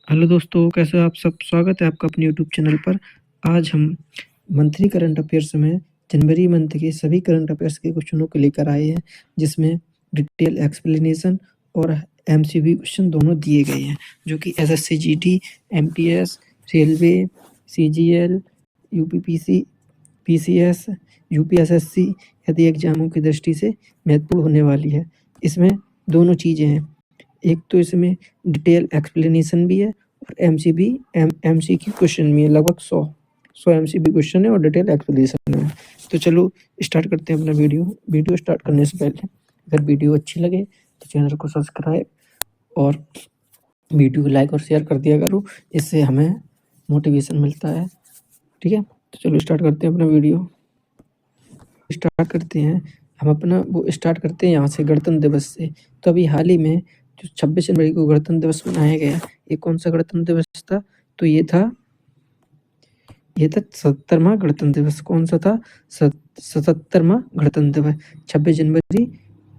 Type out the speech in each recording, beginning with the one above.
Hello दोस्तों, कैसे हो आप सब? स्वागत है आपका अपने यूट्यूब चैनल पर। आज हम मंथली करंट अफेयर्स में जनवरी मंथ के सभी करंट अफेयर्स के क्वेश्चनों को लेकर आए हैं, जिसमें डिटेल एक्सप्लेनेशन और एमसीक्यू क्वेश्चन दोनों दिए गए हैं, जो कि SSC GD, MTS, railway, CGL, UPPC, PCS, UPSSC आदि एग्जामों की दृष्टि से महत्वपूर्ण होने वाली है। इसमें दोनों चीज़ें हैं, एक तो इसमें डिटेल एक्सप्लेनेशन भी है और एमसीक्यू क्वेश्चन भी है। लगभग 100 एमसीक्यू क्वेश्चन है और डिटेल एक्सप्लेनेशन है। तो चलो स्टार्ट करते हैं अपना वीडियो स्टार्ट करने से पहले अगर वीडियो अच्छी लगे तो चैनल को सब्सक्राइब और वीडियो को लाइक और शेयर कर दिया करो, इससे हमें मोटिवेशन मिलता है। ठीक है, तो चलो स्टार्ट करते हैं अपना वीडियो। स्टार्ट करते हैं हम अपना वो स्टार्ट करते हैं यहाँ से, गणतंत्र दिवस से। तो अभी हाल ही में जो 26 जनवरी को गणतंत्र दिवस मनाया गया, ये कौन सा गणतंत्र दिवस था? तो ये था 77वां गणतंत्र दिवस। कौन सा था? 77वां गणतंत्र दिवस। 26 जनवरी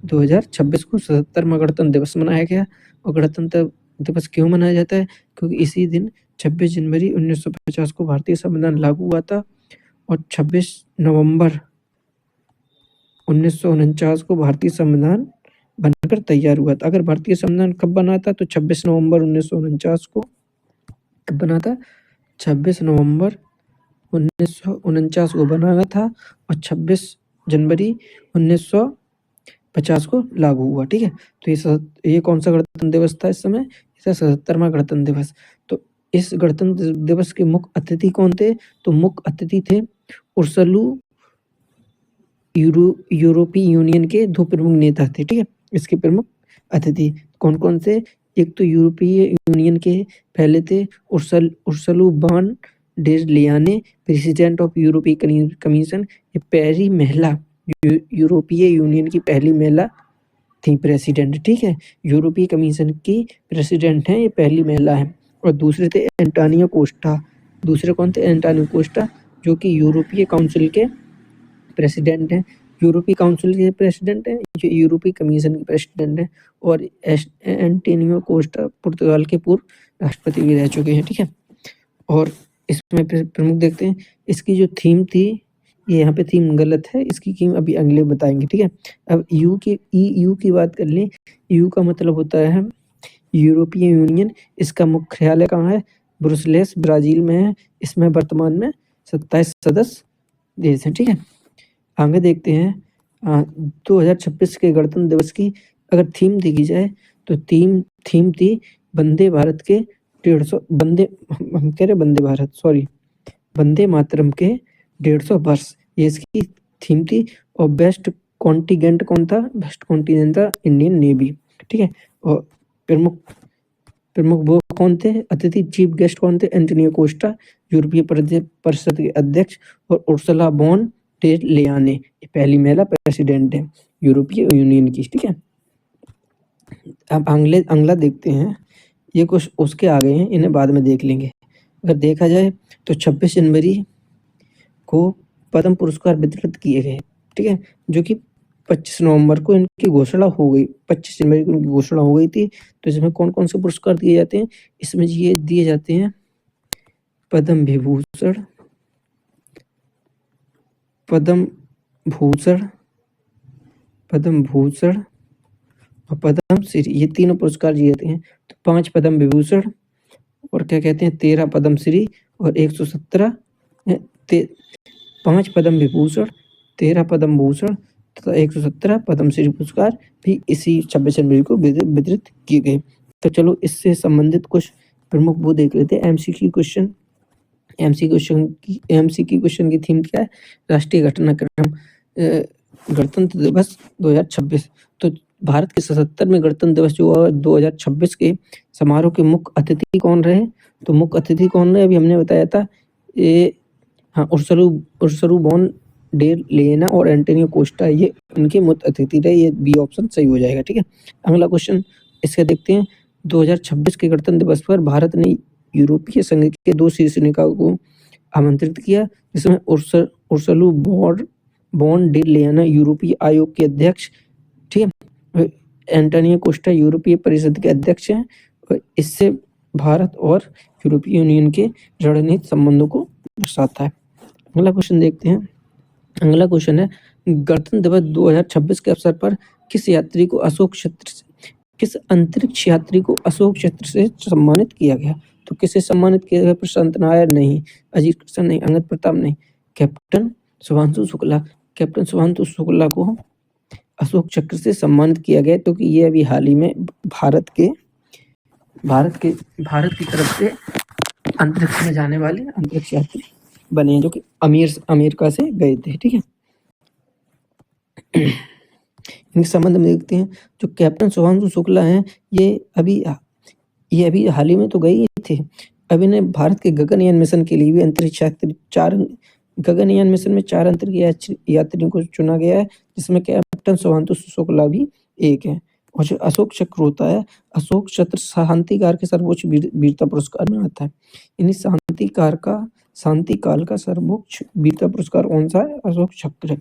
2026 को 77वां गणतंत्र दिवस मनाया गया। और गणतंत्र दिवस क्यों मनाया जाता है? क्योंकि इसी दिन 26 जनवरी 1950 को भारतीय संविधान लागू हुआ था और 26 नवंबर 1949 को भारतीय संविधान बनकर तैयार हुआ था। अगर भारतीय संविधान कब बना था तो 26 नवंबर 1949 को कब बना था? 26 नवंबर 1949 को बनाना था और 26 जनवरी 1950 को लागू हुआ। ठीक है, तो ये कौन सा गणतंत्र दिवस था? इस समय 77वां गणतंत्र दिवस। तो इस गणतंत्र दिवस के मुख्य अतिथि कौन थे? तो मुख्य अतिथि थे उर्सुला यूरोपीय यूनियन के 2 प्रमुख नेता थे। ठीक है, इसके प्रमुख अतिथि कौन कौन से? एक तो यूरोपीय यूनियन के पहले थे Ursula von der Leyen, president of यूरोपीय कमीशन। ये पहली महिला यूरोपीय यूनियन की पहली महिला थी प्रेसिडेंट। ठीक है, यूरोपीय कमीशन की प्रेसिडेंट हैं, ये पहली महिला है। और दूसरे थे एंटोनियो कोस्टा। दूसरे कौन थे? एंटोनियो कोस्टा, जो कि यूरोपीय काउंसिल के प्रेसिडेंट हैं। यूरोपीय काउंसिल के प्रेसिडेंट हैं, ये यूरोपीय कमीशन के प्रेसिडेंट हैं। और एंटोनियो कोस्टा पुर्तगाल के पूर्व राष्ट्रपति भी रह चुके हैं। ठीक है, और इसमें प्रमुख देखते हैं। इसकी जो थीम थी, ये यहाँ पे थीम गलत है, इसकी थीम अभी अगले बताएंगे। ठीक है, अब यू की बात कर लें। यू का मतलब होता है यूरोपीय यूनियन। इसका मुख्यालय कहाँ है? ब्रुसेल्स, ब्राजील में है। इसमें वर्तमान में 27 सदस्य देश हैं। ठीक है, आगे देखते हैं 2026 के गणतंत्र दिवस की अगर थीम देखी जाए तो थीम थी वंदे भारत के 150 वंदे मातरम के 150 वर्ष, ये इसकी थीम थी। और बेस्ट कॉन्टिजेंट कौन था? बेस्ट कॉन्टिजेंट था इंडियन नेवी। ठीक है, और प्रमुख वो कौन थे? अतिथि चीफ गेस्ट कौन थे? एंटोनियो कोस्टा, यूरोपीय परिषद के अध्यक्ष। और उर्सुला वॉन डेर लेयन, ये पहली महिला प्रेसिडेंट है यूरोपीय यूनियन की। ठीक है, अब अगला देखते हैं। ये कुछ उसके आगे हैं, इन्हें बाद में देख लेंगे। अगर देखा जाए तो 26 जनवरी को पद्म पुरस्कार वितरित किए गए। ठीक है, जो कि 25 नवंबर को इनकी घोषणा हो गई। 25 जनवरी को इनकी घोषणा हो गई थी। तो इसमें कौन कौन से पुरस्कार दिए जाते हैं? इसमें ये दिए जाते हैं पद्म विभूषण, पद्म भूषण और पद्म श्री, ये तीनों पुरस्कार दिए जाते हैं। तो 5 पद्म विभूषण और क्या कहते हैं 13 पद्म श्री और 117 5 पद्म विभूषण, 13 पद्म भूषण तथा 117 पद्म श्री पुरस्कार भी इसी 26 जनवरी को वितरित किए गए। तो चलो इससे संबंधित कुछ प्रमुख वो देख लेते हैं। एमसीक्यू क्वेश्चन की थीम क्या है? राष्ट्रीय घटनाक्रम गणतंत्र दिवस 2026। तो भारत के 77वें गणतंत्र दिवस जो 2026 के समारोह के मुख्य अतिथि कौन रहे? तो मुख्य अतिथि कौन रहे? अभी हमने बताया था, ये हाँ उर्सुला वॉन डेर लेयन और एंटोनियो कोस्टा, ये उनके मुख्य अतिथि रहे। ये बी ऑप्शन सही हो जाएगा। ठीक है, अगला क्वेश्चन इसका देखते हैं। 2026 के गणतंत्र दिवस पर भारत ने यूरोपीय संघ के 2 शीर्ष नेताओं को आमंत्रित किया, जिसमें उर्सुला वॉन डेर लेयन यूरोपीय आयोग के अध्यक्ष। ठीक है, एंटोनियो कोस्टा यूरोपीय परिषद के अध्यक्ष हैं। और इससे भारत और यूरोपीय यूनियन के रणनीतिक संबंधों को दर्शाता है। अगला क्वेश्चन देखते हैं। अगला क्वेश्चन है, गणतंत्र दिवस 2026 के अवसर पर किस अंतरिक्ष यात्री को अशोक चक्र से सम्मानित किया गया? तो किसे सम्मानित किया गया? प्रशांत नायर नहीं, अजीत कृष्ण नहीं, अंगद प्रताप नहीं, कैप्टन शुभांशु शुक्ला। कैप्टन शुभांशु शुक्ला को अशोक चक्र से सम्मानित किया गया, क्योंकि ये अभी हाल ही में भारत की तरफ से अंतरिक्ष में जाने वाले अंतरिक्ष यात्री बने हैं, जो कि अमेरिका से गए थे। ठीक है, इनके संबंध में देखते हैं। जो कैप्टन शुभांशु शुक्ला हैं, ये अभी हाल ही में तो गए ही थे। अभी ने भारत के गगनयान मिशन के लिए भी अंतरिक्ष यात्री गगनयान मिशन में 4 अंतरिक्ष यात्रियों को चुना गया है, जिसमें कैप्टन शुभांशु शुक्ला भी एक है। और जो अशोक चक्र होता है, अशोक चक्र शांतिकार के सर्वोच्च वीरता पुरस्कार में आता है। इन्हीं शांति काल का सर्वोच्च वीरता पुरस्कार कौन सा है? अशोक चक्र है।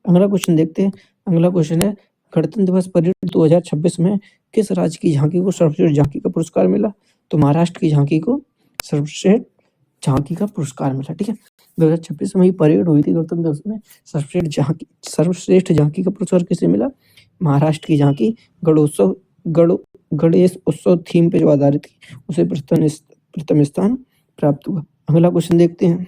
अगला क्वेश्चन देखते हैं। अगला क्वेश्चन है, गणतंत्र दिवस परेड 2026 में किस राज्य की झांकी को सर्वश्रेष्ठ झांकी का पुरस्कार मिला? तो महाराष्ट्र की झांकी को सर्वश्रेष्ठ झांकी का पुरस्कार मिला। ठीक है, 2026 में ही परेड हुई थी गणतंत्र दिवस में। सर्वश्रेष्ठ झांकी का पुरस्कार किसे मिला? महाराष्ट्र की झांकी गणेश उत्सव थीम पे जो आधारित थी, उसे प्रथम स्थान प्राप्त हुआ। अगला क्वेश्चन देखते हैं।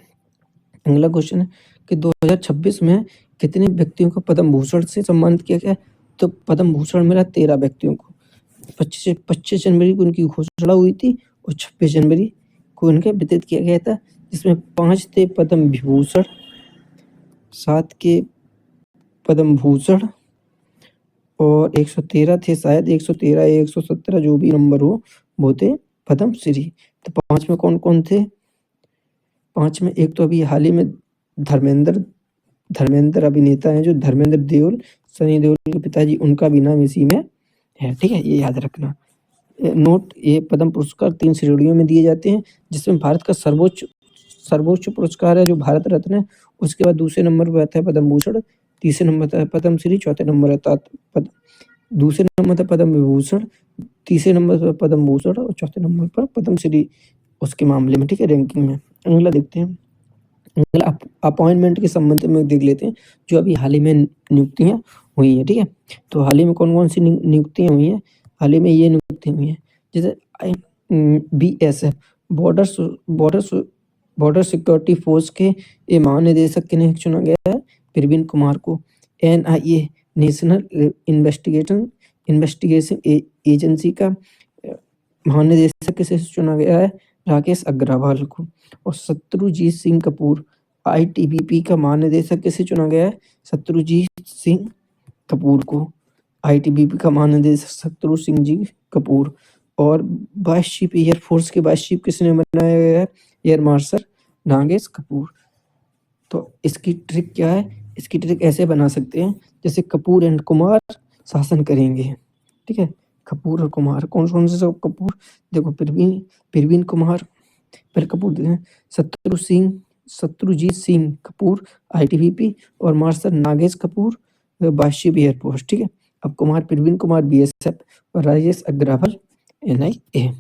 अगला क्वेश्चन है कि 2026 में कितने व्यक्तियों को पद्म भूषण से सम्मानित किया गया? तो पद्म भूषण मिला 13 व्यक्तियों को। 25 जनवरी को उनकी घोषणा हुई थी और 26 जनवरी को इनके वितरित किया गया था, जिसमें 5 थे पद्म विभूषण, 7 के पद्म भूषण और 113 थे, शायद 113 या 117 जो भी नंबर हो, वो थे पद्म श्री। तो 5 में कौन कौन थे? 5 में एक तो अभी हाल ही में धर्मेंद्र अभिनेता हैं, जो धर्मेंद्र देओल, सनी देओल के पिताजी, उनका भी नाम इसी में है। ठीक है, ये याद रखना। नोट, ये पद्म पुरस्कार 3 श्रेणियों में दिए जाते हैं, जिसमें भारत का सर्वोच्च पुरस्कार है जो भारत रत्न है। उसके बाद दूसरे नंबर पर आता है पद्म भूषण, तीसरे नंबर पर पद्म श्री, चौथे नंबर आता दूसरे नंबर पर पद्म विभूषण, तीसरे नंबर पर पद्म भूषण और चौथे नंबर पर पद्म श्री उसके मामले में। ठीक है, रैंकिंग में। अगला देखते हैं। अगला अपॉइंटमेंट के संबंध में देख लेते हैं, जो अभी हाल ही में नियुक्तियां हुई हैं। ठीक है, तो हाल ही में कौन कौन सी नियुक्तियां हुई हैं? हाल ही में ये नियुक्तियां हुई हैं, जैसे BSF बॉर्डर सिक्योरिटी फोर्स के महानिदेशक के लिए चुना गया है प्रवीण कुमार को। NIA नेशनल इन्वेस्टिगेशन एजेंसी का महानिदेशक किसे चुना गया है? राकेश अग्रवाल को। और शत्रुजीत सिंह कपूर ITBP का महानिदेशक किसे चुना गया है? शत्रुजीत सिंह कपूर को। ITBP का महानिदेशक शत्रु सिंह जी कपूर। और वाइस चीफ एयरफोर्स के वाइस चीफ किसने बनाया गया है? Air marshal Nagesh Kapoor. तो इसकी ट्रिक क्या है? इसकी ट्रिक ऐसे बना सकते हैं, जैसे कपूर एंड कुमार शासन करेंगे। ठीक है, कपूर और कुमार कौन कौन से सब कपूर? देखो, प्रवीण कुमार पहले कपूर देते हैं, शत्रुजीत सिंह कपूर ITBP और marshal Nagesh Kapoor vice chief air force. ठीक है, अब प्रवीण कुमार BSF और राजेश अग्रवाल NIA।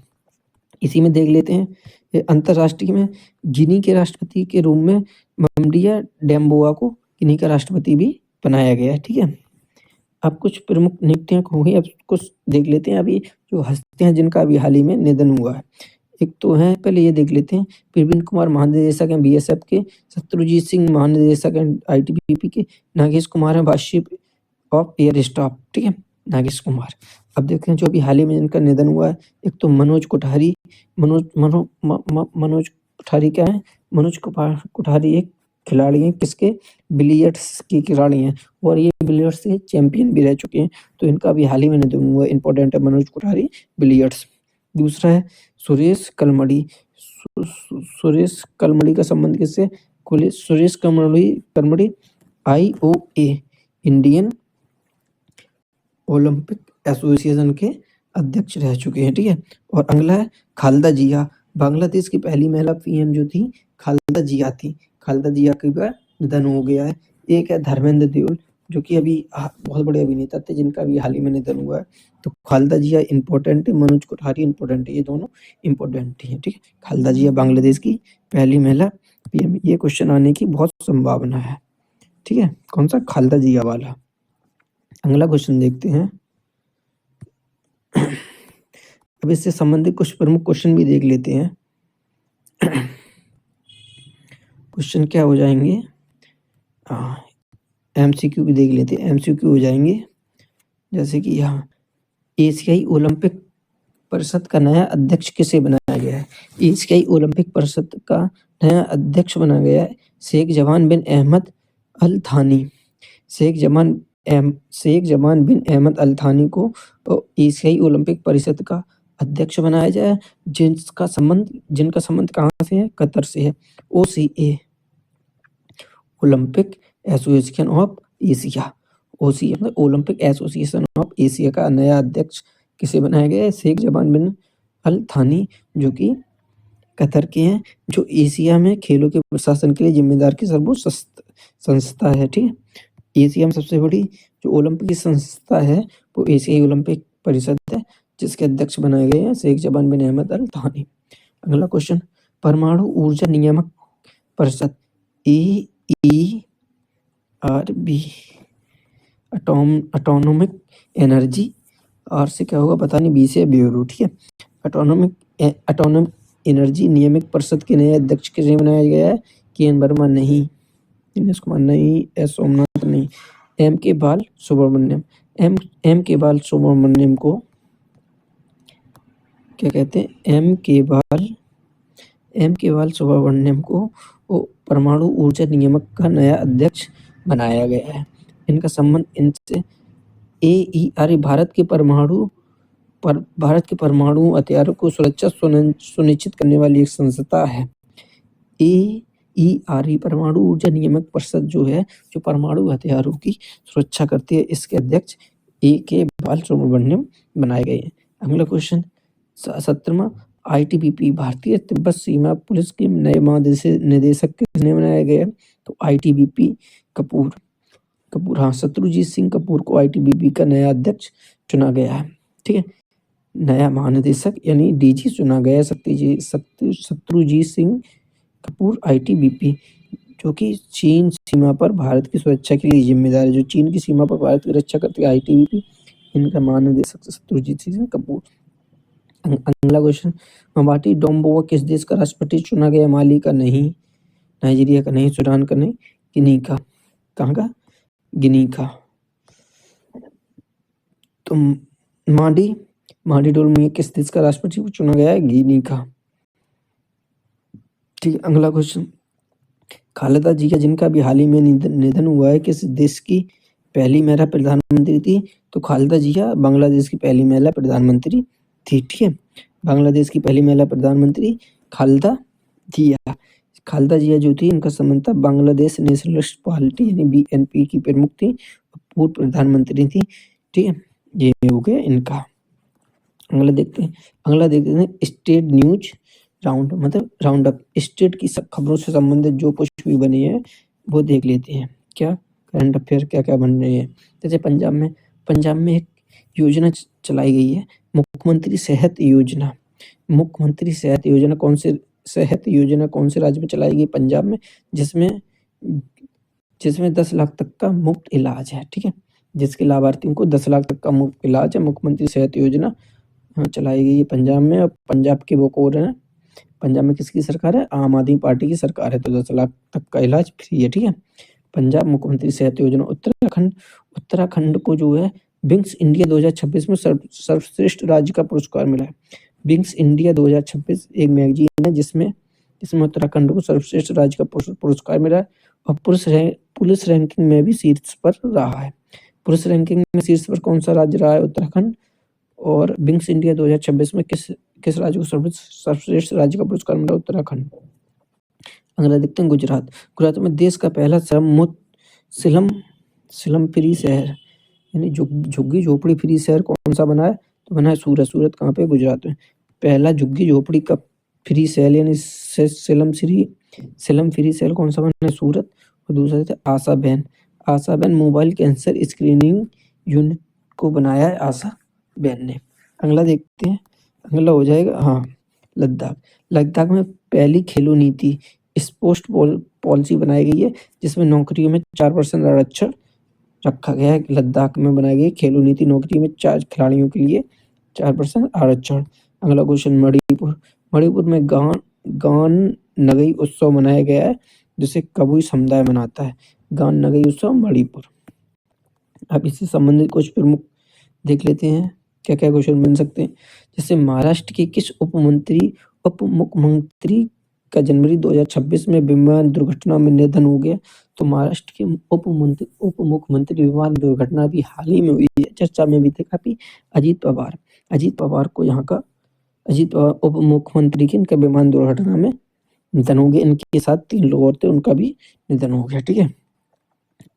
इसी में देख लेते हैं, अंतर्राष्ट्रीय में गिनी के राष्ट्रपति के रूप में ममडिया डेम्बोआ को गिनी का राष्ट्रपति भी बनाया गया है। ठीक है, अब कुछ प्रमुख नियुक्तियां हो गई, अब कुछ देख लेते हैं अभी जो हस्तियां हैं जिनका अभी हाल ही में निधन हुआ है। एक तो है, पहले ये देख लेते हैं, प्रवीण कुमार महानिदेशक हैं BSF के, शत्रुजीत सिंह महानिदेशक हैं ITBP के, नागेश कुमार हैं vice chief of air staff. ठीक है, नागेश कुमार। अब देखते हैं जो अभी हाल ही में जिनका निधन हुआ है। एक तो मनोज कोठारी क्या है? मनोज कोठारी एक खिलाड़ी हैं, किसके? बिलियर्ड्स के खिलाड़ी हैं, और ये बिलियर्ड्स के चैंपियन भी रह चुके हैं। तो इनका भी हाल ही में निधन हुआ, इंपॉर्टेंट है मनोज कोठारी बिलियर्ड्स। दूसरा है सुरेश कलमड़ी। सुरेश कलमड़ी का संबंध किससे? Suresh Kalmadi IOA Indian Olympic Association के अध्यक्ष रह चुके हैं। ठीक है, और अगला है खालदा जिया। बांग्लादेश की पहली महिला PM जो थी खालदा जिया थी। खालदा जिया का निधन हो गया है। एक है धर्मेंद्र देओल, जो कि अभी बहुत बड़े अभिनेता थे जिनका अभी हाल ही में निधन हुआ है। तो खालेदा जिया इम्पोर्टेंट है, मनोज कोठारी इम्पोर्टेंट है, ये दोनों इम्पोर्टेंट हैं, ठीक है। खालेदा जिया बांग्लादेश की पहली महिला पीएम, ये क्वेश्चन आने की बहुत संभावना है, ठीक है। कौन सा? खालेदा जिया वाला। अगला क्वेश्चन देखते हैं। अब इससे संबंधित कुछ प्रमुख क्वेश्चन भी देख लेते हैं। क्वेश्चन क्या हो जाएंगे? एमसीक्यू भी देख लेते हैं। एमसीक्यू हो जाएंगे जैसे कि यहाँ एशियाई ओलंपिक परिषद का नया अध्यक्ष किसे बनाया गया है? एशियाई ओलंपिक परिषद का नया अध्यक्ष बनाया गया है शेख जमान बिन अहमद अल थानी। शेख जमान बिन अहमद अल थानी को एशियाई ओलंपिक परिषद का अध्यक्ष बनाया जाए, जिनका संबंध कहाँ से है? कतर से है। OCA, Olympic association of Asia, OCA मतलब ओलंपिक एसोसिएशन ऑफ एशिया का नया अध्यक्ष किसे बनाया गया है? शेख जमान बिन अल थानी, जो कि कतर के हैं, जो एशिया में खेलों के प्रशासन के लिए जिम्मेदार की सर्वोच्च संस्था है, ठीक है। एशिया में सबसे बड़ी जो ओलंपिक संस्था है वो एशियाई ओलंपिक परिषद है, जिसके अध्यक्ष बनाए गए हैं शेख जमान बिन अहमद अल थानी। अगला क्वेश्चन, परमाणु ऊर्जा नियामक परिषद EERB, ऑटोनोमिक एनर्जी, आर से क्या होगा पता नहीं, बी से ब्यूरो, ठीक है। ऑटोनोमिक एनर्जी नियामक परिषद के नए अध्यक्ष किसे बनाया गया है? KN वर्मा नहीं, दिनेश कुमार नहीं, एस सोमनाथ नहीं, M.K. बाल सुब्रमण्यम। M.K. बाल सुब्रमण्यम को क्या कहते हैं? M.K. बाल सुब्रमण्यम को परमाणु ऊर्जा नियामक का नया अध्यक्ष बनाया गया है। इनका संबंध इनसे AERB भारत के परमाणु हथियारों को सुरक्षा सुनिश्चित करने वाली एक संस्था है। AERB परमाणु ऊर्जा नियामक परिषद जो है, जो परमाणु हथियारों की सुरक्षा करती है, इसके अध्यक्ष A.K. बाल सुब्रमण्यम बनाए गए हैं। अगला क्वेश्चन 17वां, ITBP भारतीय तिब्बत सीमा पुलिस के नए महानिदेशक किसने बनाया गया है? तो ITBP कपूर, हाँ, शत्रुजीत सिंह कपूर को ITBP का नया अध्यक्ष चुना गया है, ठीक है। नया महानिदेशक यानी DG चुना गया है शत्रुजीत सिंह कपूर ITBP, जो कि चीन सीमा पर भारत की सुरक्षा के लिए जिम्मेदार है। जो चीन की सीमा पर भारत की रक्षा करती है ITBP, इनका महानिदेशक शत्रुजीत सिंह कपूर। अगला क्वेश्चन, मवाटी डोम्बोवा किस देश का राष्ट्रपति चुना गया? माली का नहीं, नाइजीरिया का नहीं, सूडान का नहीं, गिनी का। कहाँ का? गिनी का। तो माडी डोलमिया किस देश का राष्ट्रपति चुना गया है? गिनी का, ठीक है। अगला क्वेश्चन, खालेदा जिया जिनका भी हाल ही में निधन हुआ है, किस देश की पहली महिला प्रधानमंत्री थी? तो खालेदा जिया बांग्लादेश की पहली महिला प्रधानमंत्री थी, ठीक है। बांग्लादेश की पहली महिला प्रधानमंत्री खालेदा जिया जो थी, इनका संबंध था बांग्लादेश नेशनलिस्ट पार्टी यानी BNP की प्रमुख थी, पूर्व प्रधानमंत्री थी, ठीक है। ये हो गया इनका। अगला देखते हैं स्टेट न्यूज राउंड, मतलब राउंड अप, स्टेट की खबरों से संबंधित जो कुछ भी बनी है वो देख लेते हैं। क्या करंट अफेयर क्या क्या बन रहे हैं? जैसे पंजाब में एक योजना चलाई गई है, मुख्यमंत्री सेहत योजना। मुख्यमंत्री सेहत योजना कौन से राज्य में चलाई गई? पंजाब में, जिसमें 10 लाख तक का मुफ्त इलाज है, ठीक है। जिसके लाभार्थियों को 10 लाख तक का मुफ्त इलाज है। मुख्यमंत्री सेहत योजना चलाई गई है पंजाब में। और पंजाब के वो कौन है? पंजाब में किसकी सरकार है? आम आदमी पार्टी की सरकार है, तो 10 लाख तक का इलाज फ्री है, ठीक है। पंजाब मुख्यमंत्री सेहत योजना। उत्तराखंड को जो है विंग्स इंडिया 2026 में सर्वश्रेष्ठ राज्य का पुरस्कार मिला है। विंग्स इंडिया 2026 एक मैगजीन है जिसमें उत्तराखंड को सर्वश्रेष्ठ राज्य का पुरस्कार मिला है। और पुलिस रैंकिंग में भी शीर्ष पर रहा है। पुलिस रैंकिंग में शीर्ष पर कौन सा राज्य रहा है? उत्तराखंड। और विंग्स इंडिया 2026 में किस राज्य को सर्वश्रेष्ठ राज्य का पुरस्कार मिला? उत्तराखंड। अगला देखते हैं गुजरात में देश का पहला स्लम फ्री शहर यानी झुग्गी झोपड़ी फ्री शहर कौन सा बना है? तो बना है सूरत कहाँ पे? गुजरात में। पहला झुग्गी झोपड़ी का फ्री शहर यानी स्लम फ्री शहर कौन सा बना है? सूरत। और दूसरा Asha Ashaben mobile cancer screening unit को बनाया है आशाबेन ने। अगला देखते हैं, अगला हो जाएगा हाँ लद्दाख। लद्दाख में पहली खेलो नीति स्पोर्ट्स पॉलिसी बनाई गई है, जिसमें नौकरियों में 4% आरक्षण रखा गया है। लद्दाख में बनाई गई खेलो नीति, नौकरी में 4 खिलाड़ियों के लिए 4% आरक्षण। अगला क्वेश्चन मणिपुर। मणिपुर में गान नगई उत्सव मनाया गया है, जिसे कबुई समुदाय मनाता है। गान नगई उत्सव मणिपुर। अब इससे संबंधित कुछ प्रमुख देख लेते हैं क्या क्या क्वेश्चन बन सकते हैं। जैसे महाराष्ट्र के किस उप मुख्यमंत्री का जनवरी 2026 में विमान दुर्घटना में निधन हो गया? तो महाराष्ट्र के उप मुख्यमंत्री विमान दुर्घटना भी हाल ही में हुई है, चर्चा में भी थे काफी। अजीत पवार को यहाँ का उप मुख्यमंत्री के इनका विमान दुर्घटना में निधन हो गया। इनके साथ 3 लोग और थे, उनका भी निधन हो गया। ठीक है,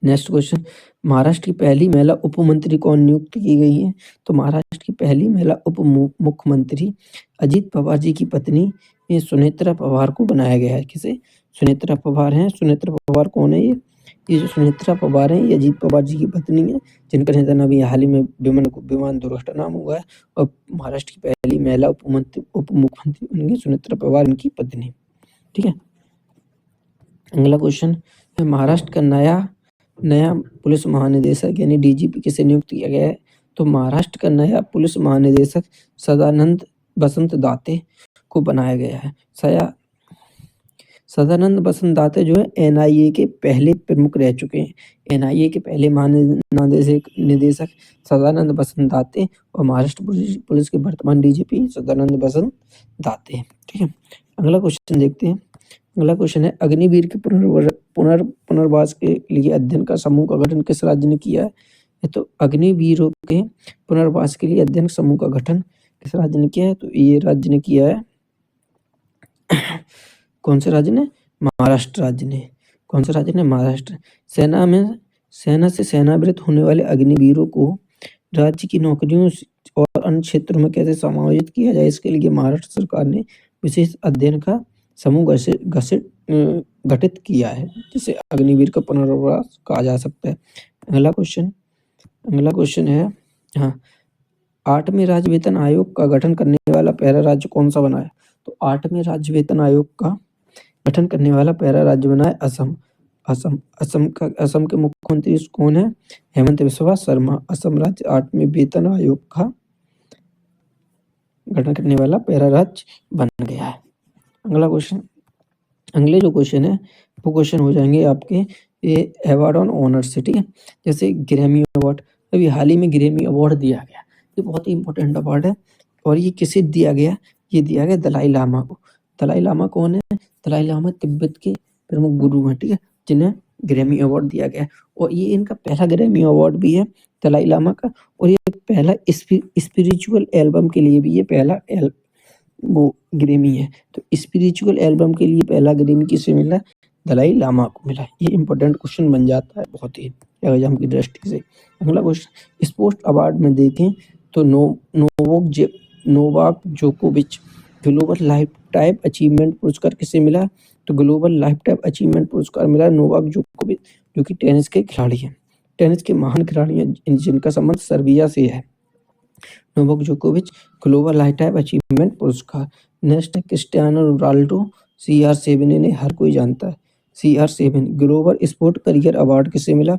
नेक्स्ट क्वेश्चन, महाराष्ट्र की पहली महिला उप मंत्री कौन नियुक्त की गई है? तो महाराष्ट्र की पहली महिला उप मुख्यमंत्री अजीत पवार जी की पत्नी सुनेत्रा पवार को बनाया गया है। किसे? सुनेत्रा पवार हैं। सुनेत्रा पवार कौन है? ये जो सुनेत्रा पवार हैं ये अजीत पवार जी की पत्नी है, जिनका निधन अभी हाल ही में विमान दुर्घटना में हुआ है। और महाराष्ट्र की पहली महिला उप मुख्यमंत्री उनकी सुनेत्रा पवार इनकी पत्नी। ठीक है, अगला क्वेश्चन है, महाराष्ट्र का नया पुलिस महानिदेशक यानी डीजीपी किसे नियुक्त किया गया है? तो महाराष्ट्र का नया पुलिस महानिदेशक सदानंद बसंत दाते को बनाया गया है। सदानंद बसंत दाते जो है एनआईए के पहले प्रमुख रह चुके हैं। एनआईए के पहले महानिदेशक सदानंद बसंत दाते और महाराष्ट्र पुलिस के वर्तमान डीजीपी सदानंद बसंत दाते। ठीक है, अगला क्वेश्चन देखते हैं। अगला क्वेश्चन है, अग्निवीर के पुनर्वास के लिए अध्ययन का समूह का गठन किस राज्य ने किया है? तो अग्निवीरों के पुनर्वास के लिए अध्ययन समूह का गठन किस राज्य ने किया है? तो ये राज्य ने किया है कौन से राज्य ने? महाराष्ट्र राज्य ने। कौन सा राज्य ने? महाराष्ट्र। सेना से सेवानिवृत्त होने वाले अग्निवीरों को राज्य की नौकरियों और अन्य क्षेत्रों में कैसे समायोजित किया जाए, इसके लिए महाराष्ट्र सरकार ने विशेष अध्ययन का समूह गठित किया है, जिसे अग्निवीर का पुनर्वास कहा जा सकता है। अगला क्वेश्चन है, हाँ, 8वें राज्य वेतन आयोग का गठन करने वाला पहला राज्य कौन सा बना है? तो 8वें राज्य वेतन आयोग का गठन करने वाला पहला राज्य बना है असम। असम के मुख्यमंत्री कौन है? हेमंत बिस्वा शर्मा। असम राज्य 8वें वेतन आयोग का गठन करने वाला पहला राज्य बन गया है। अगले जो क्वेश्चन है वो क्वेश्चन हो जाएंगे आपके ये अवार्ड ऑन ऑनर से। ठीक है, जैसे ग्रैमी अवार्ड, अभी हाल ही में ग्रैमी अवार्ड दिया गया, ये बहुत ही इंपॉर्टेंट अवार्ड है। और ये किसे दिया गया? ये दिया गया दलाई लामा को। दलाई लामा कौन है? दलाई लामा तिब्बत के प्रमुख गुरु हैं। ठीक है, जिन्हें ग्रैमी अवार्ड दिया गया, और ये इनका पहला ग्रैमी अवार्ड भी है दलाई लामा का। और ये पहला स्पिरिचुअल एल्बम के लिए भी ये पहला वो ग्रैमी है। तो स्पिरिचुअल एल्बम के लिए पहला ग्रैमी किसे मिला? दलाई लामा को मिला। ये इंपॉर्टेंट क्वेश्चन बन जाता है बहुत ही एग्जाम की दृष्टि से। अगला क्वेश्चन, स्पोर्ट्स अवार्ड में देखें तो नोवाक जोकोविच ग्लोबल लाइफ टाइम अचीवमेंट पुरस्कार किसे मिला? तो ग्लोबल लाइफ टाइम अचीवमेंट पुरस्कार मिला नोवाक जोकोविच, जो कि टेनिस के खिलाड़ी हैं, टेनिस के महान खिलाड़ी हैं, जिनका संबंध सर्बिया से है। नोवाक जोकोविच ग्लोबल लाइफ टाइम अचीवमेंट पुरस्कार। नेक्स्ट है क्रिस्टियानो रोनाल्डो, CR7 ने हर कोई जानता है। CR7 global sport career award किसे मिला?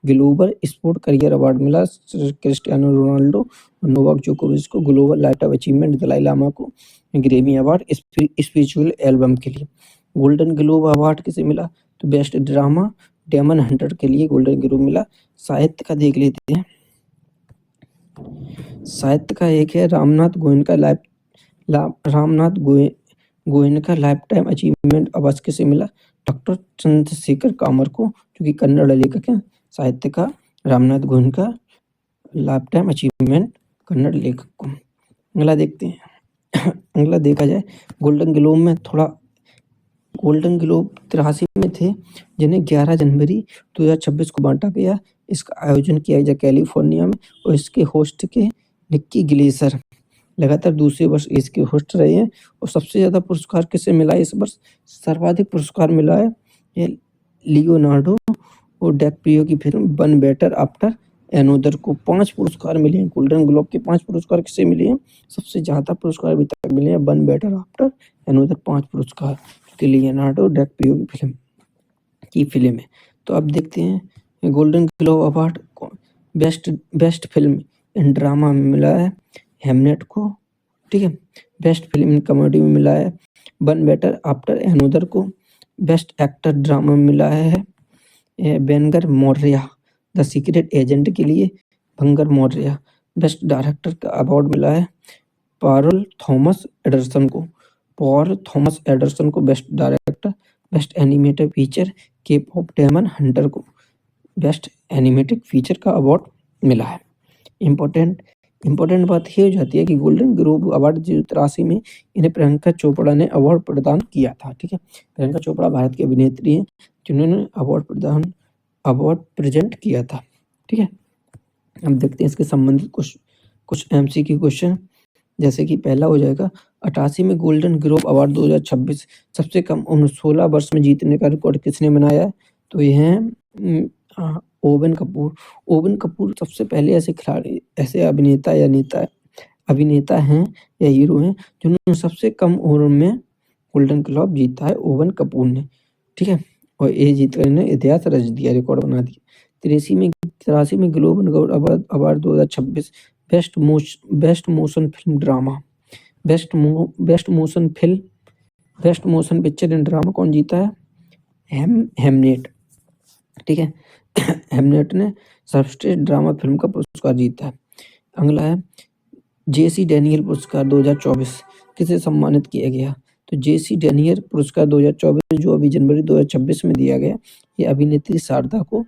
ग्लोबल स्पोर्ट करियर अवार्ड मिला क्रिस्टियानो रोनाल्डो और नोवाक जोकोविच को global lifetime achievement, Dalai Lama को ग्रैमी अवार्ड स्पिरिचुअल एल्बम के लिए। गोल्डन ग्लोब अवार्ड किसे मिला? तो बेस्ट ड्रामा डेमन हंटर के लिए गोल्डन ग्लोब मिला। साहित्य का देख लेते हैं। साहित्य का एक है Ramnath Goenka life time achievement award किसे मिला? डॉक्टर चंद्रशेखर कामर को, जो कि कन्नड़ लेखक हैं। साहित्य का Ramnath Goenka life time achievement Kannada लेखक को। अगला देखते हैं। अगला देखा जाए गोल्डन ग्लोब में, थोड़ा गोल्डन ग्लोब 83 में थे, जिन्हें 11 जनवरी 2026 को बांटा गया। इसका आयोजन किया गया कैलिफोर्निया में, और इसके होस्ट के निक्की ग्लेसर लगातार दूसरे वर्ष इसके होस्ट रहे हैं। और सबसे ज़्यादा पुरस्कार किसे मिला इस वर्ष? सर्वाधिक पुरस्कार मिला है ये लियोनार्डो और डैकप्रियो की film one Battle After Another को 5 पुरस्कार मिले हैं। गोल्डन ग्लोब के 5 पुरस्कार किसे मिले हैं? सबसे ज़्यादा पुरस्कार अभी तक मिले हैं वन बेटर आफ्टर एनोदर 5 पुरस्कार, जो लियोनार्डो डैकप्रियो की फिल्म है। तो अब देखते हैं golden globe award best film in drama में मिला है हेमनेट को, ठीक है। बेस्ट फिल्म इन कॉमेडी में मिला है वन बेटर आफ्टर एनोदर को। बेस्ट एक्टर ड्रामा में मिला है Wagner Moura The Secret Agent के लिए बंगर मौर्या। बेस्ट डायरेक्टर का अवार्ड मिला है पॉल थॉमस एडरसन को best director. Best animated feature K pop Demon Hunter को बेस्ट एनिमेटेड फीचर का अवार्ड मिला है। इम्पोर्टेंट बात ये हो जाती है कि गोल्डन ग्लोब अवार्ड 1983 में इन्हें प्रियंका चोपड़ा ने अवार्ड प्रदान किया था, ठीक है। प्रियंका चोपड़ा भारत की अभिनेत्री हैं जिन्होंने अवार्ड प्रेजेंट किया था, ठीक है। अब देखते हैं इसके संबंधित कुछ एमसीक्यू क्वेश्चन। जैसे कि पहला हो जाएगा 88 में गोल्डन ग्लोब अवार्ड 2026 सबसे कम उम्र 16 वर्ष में जीतने का रिकॉर्ड किसने बनाया है? तो ये हैं ओवन कपूर सबसे पहले ऐसे अभिनेता हैं या हीरो हैं जिन्होंने सबसे कम उम्र में गोल्डन ग्लोब जीता है, ओवन कपूर ने, ठीक है। और ये जीतकर इन्हें इतिहास रच दिया, रिकॉर्ड बना दिया। 83 में global award 2026 best motion film drama, best motion picture in drama कौन जीता है? हेमनेट, ठीक है। हेमनेट ने सर्वश्रेष्ठ ड्रामा फिल्म का पुरस्कार जीता है। अगला है जेसी डैनियल पुरस्कार 2024 किसे सम्मानित किया गया? तो जेसी डैनियल पुरस्कार 2024 जो अभी जनवरी 2026 में दिया गया, ये अभिनेत्री शारदा को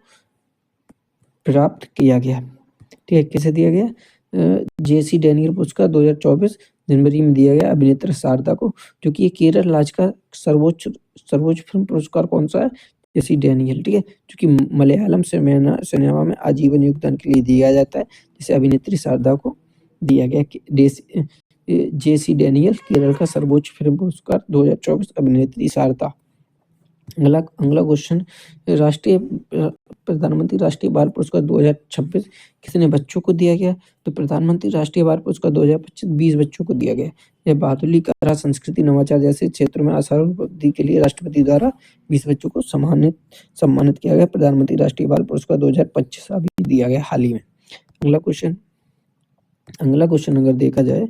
प्राप्त किया गया, ठीक है। किसे दिया गया? जेसी डैनियल पुरस्कार 2024 जनवरी में दिया गया अभिनेत्री शारदा को, जो कि ये केरल राज्य का सर्वोच्च फिल्म पुरस्कार कौन सा है? जेसी डैनियल, ठीक है, जो कि मलयालम सिनेमा में आजीवन योगदान के लिए दिया जाता है, जिसे अभिनेत्री शारदा को दिया गया। जेसी डैनियल केरल का सर्वोच्च फिल्म पुरस्कार 2024 अभिनेत्री शारदा। अगला क्वेश्चन प्रधानमंत्री राष्ट्रीय बाल पुरस्कार 2026 किसने बच्चों को दिया गया? तो प्रधानमंत्री राष्ट्रीय बाल पुरस्कार 2025 20 बच्चों को दिया गया। यह बहादुरी कला संस्कृति नवाचार जैसे क्षेत्रों में असाधारण उपलब्धि के लिए राष्ट्रपति द्वारा 20 बच्चों को सम्मानित किया गया। प्रधानमंत्री राष्ट्रीय बाल पुरस्कार 2025 अभी दिया गया हाल ही में। अगला क्वेश्चन अगर देखा जाए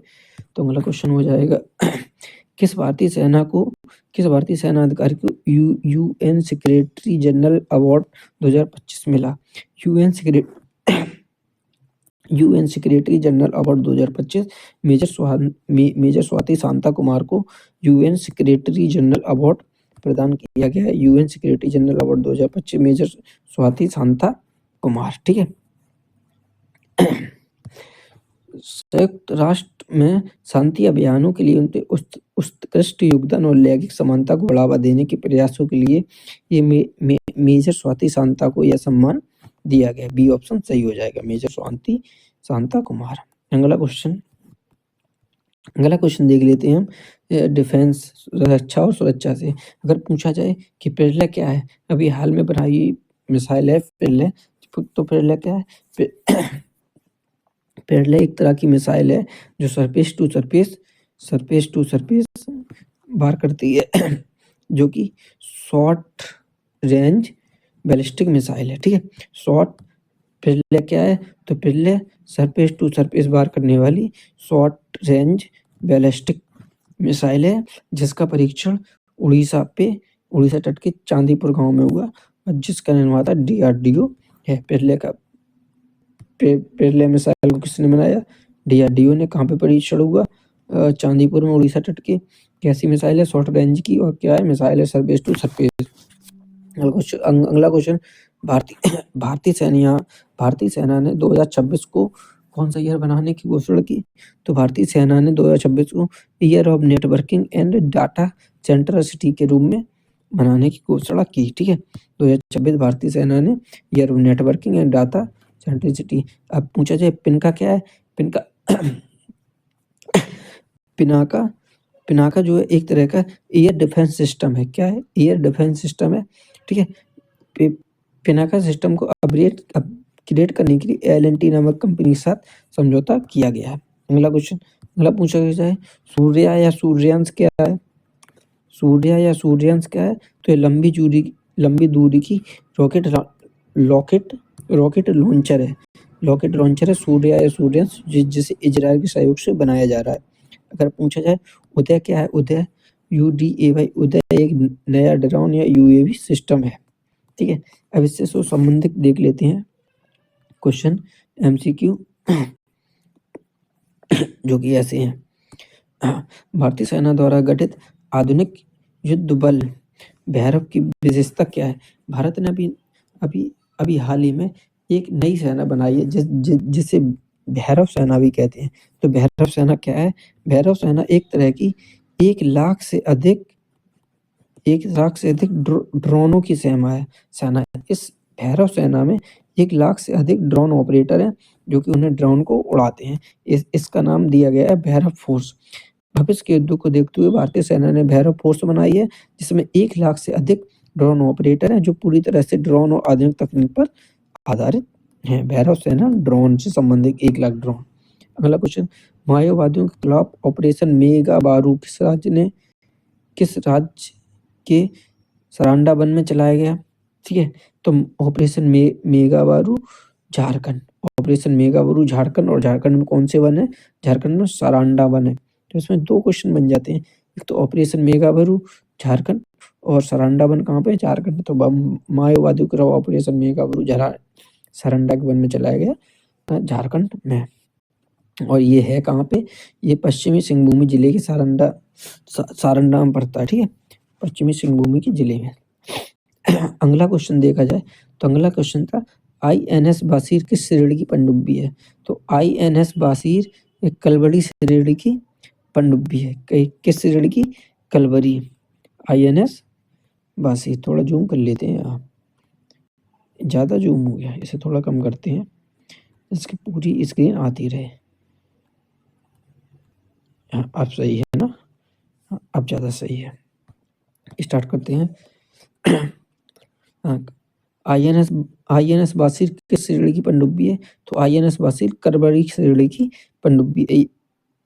तो अगला क्वेश्चन हो जाएगा किस भारतीय सेना अधिकारी को यूएन सेक्रेटरी जनरल अवार्ड 2025 मिला? UN secretary general award 2025 major Swathi Shanta Kumar को यूएन सेक्रेटरी जनरल अवार्ड प्रदान किया गया है। UN secretary general award 2025 major Swathi Shanta Kumar, ठीक है। संयुक्त राष्ट्र में शांति अभियानों के लिए उनके उत्कृष्ट योगदान और लैंगिक समानता को बढ़ावा देने के प्रयासों के लिए ये मेजर स्वाति शांता को यह सम्मान दिया गया। बी ऑप्शन सही हो जाएगा, मेजर स्वाति शांता कुमार। अगला क्वेश्चन देख लेते हैं हम डिफेंस रक्षा और सुरक्षा से। अगर पूछा जाए कि पेरले क्या है? अभी हाल में बनाई मिसाइल है पेरले, तो पेरले क्या है? पेरले एक तरह की मिसाइल है जो सरफेस टू सरफेस वार करती है जो कि शॉर्ट रेंज बैलिस्टिक मिसाइल है, ठीक है। पेरले क्या है? तो पेरले सरफेस टू सरफेस वार करने वाली शॉर्ट रेंज बैलिस्टिक मिसाइल है, जिसका परीक्षण उड़ीसा तट के चांदीपुर गांव में हुआ और जिसका निर्माता DRDO है। पेरले मिसाइल को किसने बनाया? DRDO ने। कहाँ पे परीक्षण हुआ? चांदीपुर में, उड़ीसा तट के। कैसी मिसाइल है? शॉर्ट रेंज की। और क्या है? मिसाइल है सरफेस टू सरफेस। अगला क्वेश्चन भारतीय सेना ने 2026 को कौन सा ईयर बनाने की घोषणा की? तो भारतीय सेना ने 2026 को year of networking and data centricity के रूप में बनाने की घोषणा की, ठीक है। 2026 भारतीय सेना ने year of networking and data centricity. अब पूछा जाए पिनका क्या है? पिनाका जो है एक तरह का एयर डिफेंस सिस्टम है। क्या है? एयर डिफेंस सिस्टम है, ठीक है। पिनाका सिस्टम को अपग्रेड करने के लिए एल&टी नामक कंपनी के साथ समझौता किया गया है। अगला क्वेश्चन, अगला पूछा गया है सूर्य या सूर्यांश क्या है? सूर्य या सूर्यांश क्या है? तो ये लंबी दूरी की रॉकेट लॉन्चर है। रॉकेट लॉन्चर है सूर्य या सूर्यांश, जिसे इजराइल के सहयोग से बनाया जा रहा है। अगर पूछा जाए उदय क्या है? उदय UDAY, उदय एक नया ड्रोन या UAV सिस्टम है। ठीक है, अब इससे संबंधित देख लेते हैं क्वेश्चन MCQ जो कि ऐसे हैं। भारतीय सेना द्वारा गठित आधुनिक युद्ध बल भैरव की विशेषता क्या है? भारत ने अभी हाल ही में एक नई सेना बनाई है जिसे भैरव सेना भी कहते हैं। तो भैरव सेना क्या है? भैरव सेना एक तरह की 1 लाख से अधिक ड्रोनों की सेना है। इस भैरव सेना में 1 लाख से अधिक ड्रोन ऑपरेटर हैं जो कि उन्हें ड्रोन को उड़ाते हैं। इसका नाम दिया गया है भैरव फोर्स। भविष्य के युद्ध को देखते हुए भारतीय सेना ने भैरव फोर्स बनाई है जिसमें 1 लाख से अधिक ड्रोन ऑपरेटर हैं जो पूरी तरह से ड्रोन और आधुनिक तकनीक पर आधारित हैं। भैरव सेना ड्रोन से संबंधित 1 लाख ड्रोन। अगला क्वेश्चन, माओवादियों के खिलाफ ऑपरेशन मेगाबारू किस राज्य के सरांडा वन में चलाया गया? ठीक है, तो ऑपरेशन मेगाबारू झारखंड, ऑपरेशन मेगाबारू झारखंड। और झारखंड में कौन से वन है? झारखंड में सरांडा वन है। तो इसमें 2 क्वेश्चन बन जाते हैं, एक तो ऑपरेशन मेगाबारू झारखंड और सरांडा वन कहाँ पे? झारखंड। तो माओवादियों के खिलाफ ऑपरेशन मेगाबारू सरांडा के वन में चलाया गया झारखंड में। और ये है कहाँ पे? ये पश्चिमी सिंहभूमि जिले के सारंडा में पड़ता है। ठीक है, पश्चिमी सिंहभूमि के जिले में। अगला क्वेश्चन देखा जाए तो अगला क्वेश्चन था INS बासीर किस श्रेणी की पनडुब्बी है? तो INS बासीर एक कलबड़ी श्रेणी की पनडुब्बी है। किस श्रेणी की? कलबरी। INS बासीर। थोड़ा जूम कर लेते हैं, यहाँ ज़्यादा जूम हो गया, इसे थोड़ा कम करते हैं, इसकी पूरी स्क्रीन आती रहे। अब सही है ना? अब ज़्यादा सही है। स्टार्ट करते हैं। INS बासीर किस श्रेणी की पनडुब्बी है? तो INS बासीर कलबरी श्रेणी की पनडुब्बी है।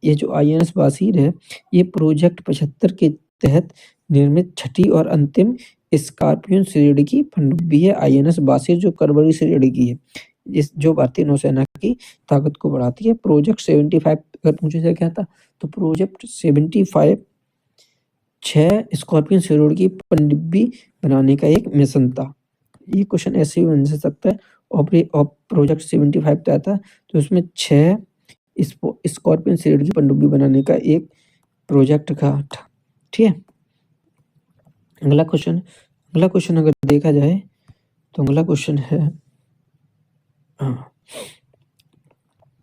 ये जो INS बासीर है ये प्रोजेक्ट 75 के तहत निर्मित छठी और अंतिम स्कॉर्पियन श्रेणी की पनडुब्बी है। INS बासीर जो कलबरी श्रेणी की है, जो भारतीय नौसेना की ताकत को बढ़ाती है। प्रोजेक्ट 75 अगर पूछा जाए क्या था, तो प्रोजेक्ट 75 6 स्कॉर्पियन श्रेणी की पनडुब्बी बनाने का एक मिशन था। ये क्वेश्चन ऐसे भी बन सकता है। और प्रोजेक्ट 75 क्या था, तो उसमें 6 स्कॉर्पियन श्रेणी की पनडुब्बी बनाने का एक प्रोजेक्ट था। ठीक है, अगला क्वेश्चन अगर देखा जाए तो अगला क्वेश्चन है,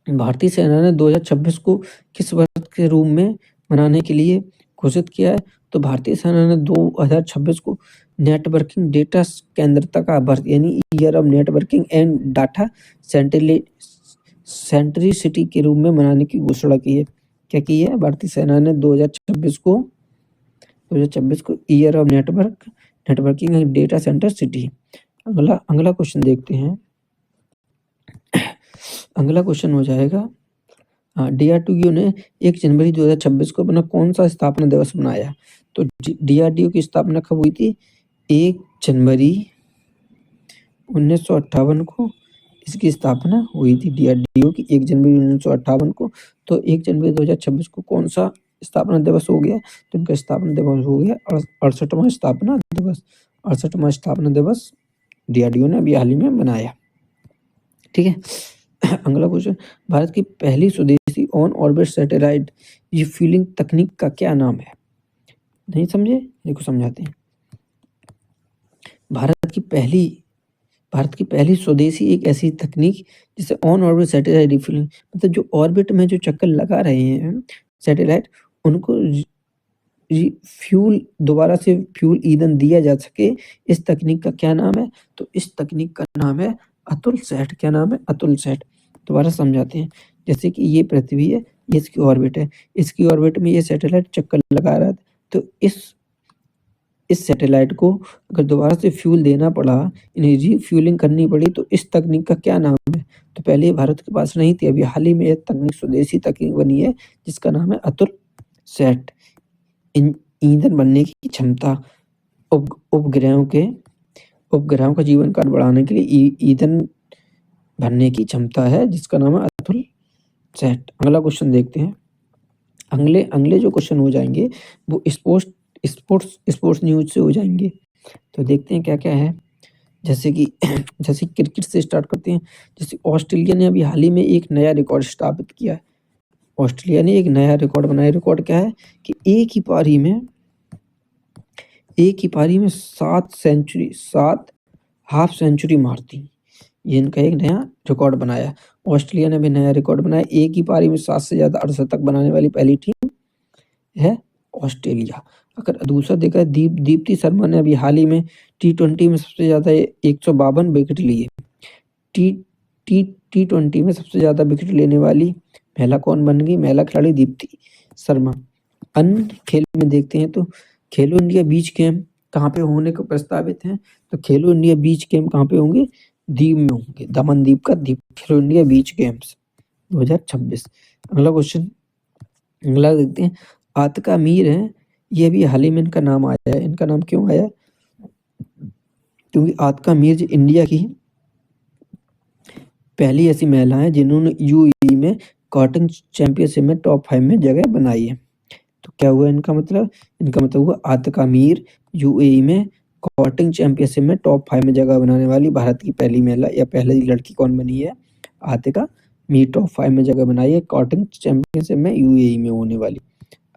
भारतीय सेना ने 2026 को किस वर्ष के रूप में मनाने के लिए घोषित किया है? तो भारतीय सेना ने 2026 को नेटवर्किंग डेटा केंद्रिता का वर्ष यानी year of networking and data centricity के रूप में मनाने की घोषणा की है। क्या की है? भारतीय सेना ने 2026 को year of networking and data centre city. अगला क्वेश्चन देखते हैं। अगला क्वेश्चन हो जाएगा, DRDO ने 1 जनवरी 2026 को अपना कौन सा स्थापना दिवस मनाया? तो DRDO की स्थापना कब हुई थी? 1 जनवरी 1958 को इसकी स्थापना हुई थी। DRDO की 1 जनवरी 1958 को। तो 1 जनवरी 2026 को कौन सा स्थापना दिवस हो गया? तो इनका स्थापना दिवस हो गया 68वां स्थापना दिवस। 68वां स्थापना दिवस DRDO ने अभी हाल ही में मनाया। ठीक है, अगला क्वेश्चन, भारत की पहली स्वदेशी ऑन ऑर्बिट सैटेलाइट रिफ्यूलिंग तकनीक का क्या नाम है? नहीं समझे? देखो समझाते हैं। भारत की पहली स्वदेशी एक ऐसी तकनीक जिसे ऑन ऑर्बिट सैटेलाइट रिफ्यूलिंग, मतलब जो ऑर्बिट में जो चक्कर लगा रहे हैं सैटेलाइट, उनको फ्यूल दोबारा से फ्यूल ईंधन दिया जा सके, इस तकनीक का क्या नाम है? तो इस तकनीक का नाम है अतुल सैट। क्या नाम है? अतुल सैट। दोबारा समझाते हैं। जैसे कि ये पृथ्वी है, ये इसकी ऑर्बिट है, इसकी ऑर्बिट में ये सैटेलाइट चक्कर लगा रहा था, तो इस इस सैटेलाइट को अगर दोबारा से फ्यूल देना पड़ा, इन्हें रिफ्यूलिंग करनी पड़ी, तो इस तकनीक का क्या नाम है? तो पहले ये भारत के पास नहीं थी, अभी हाल ही में ये तकनीक स्वदेशी तकनीक बनी है, जिसका नाम है अतुल सैट। ईंधन बनने की क्षमता, उपग्रहों का जीवन काल बढ़ाने के लिए ईंधन भरने की क्षमता है, जिसका नाम है अतुल सैट। अगला क्वेश्चन देखते हैं। अगले जो क्वेश्चन हो जाएंगे वो स्पोर्ट्स न्यूज से हो जाएंगे। तो देखते हैं क्या क्या है। जैसे कि जैसे क्रिकेट से स्टार्ट करते हैं। जैसे ऑस्ट्रेलिया ने अभी हाल ही में एक नया रिकॉर्ड स्थापित किया है। ऑस्ट्रेलिया ने एक नया रिकॉर्ड बनाया। रिकॉर्ड क्या है कि एक ही पारी में 7 हाफ सेंचुरी मारती। ये इनका एक नया रिकॉर्ड बनाया। ऑस्ट्रेलिया ने भी नया रिकॉर्ड बनाया। एक ही पारी में 7 से ज़्यादा अर्धशतक बनाने वाली पहली टीम है ऑस्ट्रेलिया। अगर दूसरा देखा है, दीप्ति शर्मा ने अभी हाल ही में T20 में सबसे ज़्यादा 152 विकेट लिए। T20 में सबसे ज़्यादा विकेट लेने वाली महिला कौन बन गई? महिला खिलाड़ी दीप्ति शर्मा। अन्य खेल में देखते हैं तो खेलो इंडिया बीच गेम कहाँ पे होने को प्रस्तावित हैं? तो खेलो इंडिया बीच गेम कहाँ पे होंगे? दीव में होंगे। दमन दीव का खेलो इंडिया बीच गेम्स 2026। अगला क्वेश्चन, अगला देखते हैं। आतिका मीर है, ये भी हाल ही में इनका नाम आया है। इनका नाम क्यों आया? क्योंकि आतिका मीर जो इंडिया की पहली ऐसी महिला है जिन्होंने यूएई में कॉटिंग चैंपियनशिप में टॉप 5 में जगह बनाई है। तो क्या हुआ इनका मतलब? इनका मतलब हुआ आतिका मीर यूएई में कॉटिंग चैंपियनशिप में टॉप 5 में जगह बनाने वाली भारत की पहली महिला या पहली लड़की कौन बनी है? आतिका मीर टॉप 5 में जगह बनाई है कॉटिंग चैंपियनशिप में यूएई में होने वाली।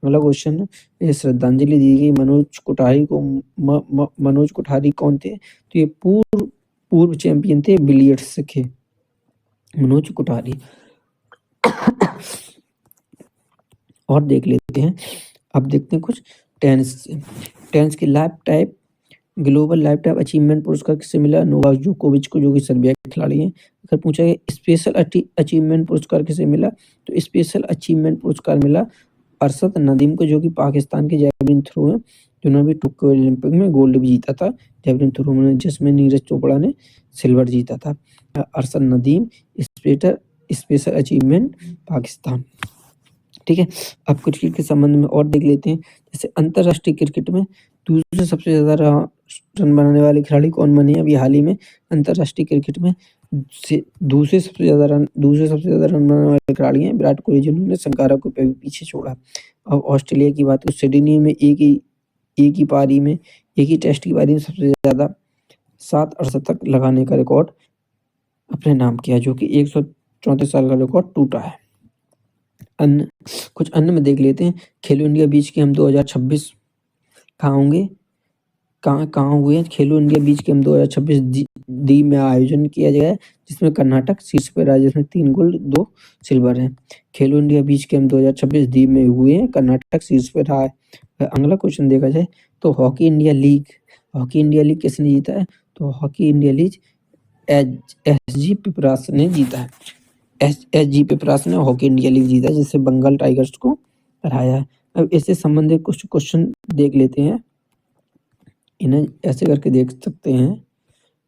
अगला क्वेश्चन, ये श्रद्धांजलि दी गई मनोज कोठारी को। मनोज कोठारी कौन थे? तो ये पूर्व चैंपियन थे बिलियर्ड्स के, मनोज कोठारी। और देख लेते हैं। अब देखते हैं कुछ टेनिस की ग्लोबल लाइफ टाइम अचीवमेंट पुरस्कार किसे मिला? नोवाक जोकोविच को, जो कि सर्बिया के खिलाड़ी हैं। अगर पूछा गया स्पेशल अचीवमेंट पुरस्कार किसे मिला? तो स्पेशल अचीवमेंट पुरस्कार मिला अरशद नदीम को, जो कि पाकिस्तान के जैवलिन थ्रो हैं, जिन्होंने भी टोक्यो ओलंपिक में गोल्ड भी जीता था जैवलिन थ्रो में, जिसमें नीरज चोपड़ा ने सिल्वर जीता था। Arshad Nadeem special achievement Pakistan. ठीक है। अब क्रिकेट के संबंध में और देख लेते हैं। जैसे अंतर्राष्ट्रीय क्रिकेट में दूसरे सबसे ज़्यादा रन बनाने वाले खिलाड़ी कौन बने? अभी हाल ही में अंतर्राष्ट्रीय क्रिकेट में दूसरे सबसे ज़्यादा रन बनाने वाले खिलाड़ी हैं विराट कोहली, जिन्होंने संकारा को पीछे छोड़ा। अब ऑस्ट्रेलिया की बात, तो सिडनी में एक ही टेस्ट की पारी में सबसे ज़्यादा 7 अर्धशतक लगाने का रिकॉर्ड अपने नाम किया, जो कि 134 साल का रिकॉर्ड टूटा है। कुछ अन्य में देख लेते हैं। खेलो इंडिया बीच गेम 2026 कहाँ होंगे? कहाँ हुए? खेलो इंडिया बीच गेम 2026 दीव में आयोजन किया गया है, जिसमें कर्नाटक शीर्ष पर रहा, जिसमें 3 गोल्ड 2 सिल्वर है। खेलो इंडिया बीच गेम 2026 दीव में हुए हैं, कर्नाटक शीर्ष पर रहा है। अगला क्वेश्चन देखा जाए तो हॉकी इंडिया लीग किसने जीता है? तो hockey India league SG Pipras ने जीता है। एसजी पिपरास ने हॉकी इंडिया लीग जीता, जिससे बंगाल टाइगर्स को हराया है। अब इससे संबंधित कुछ क्वेश्चन देख लेते हैं। इन्हें ऐसे करके देख सकते हैं,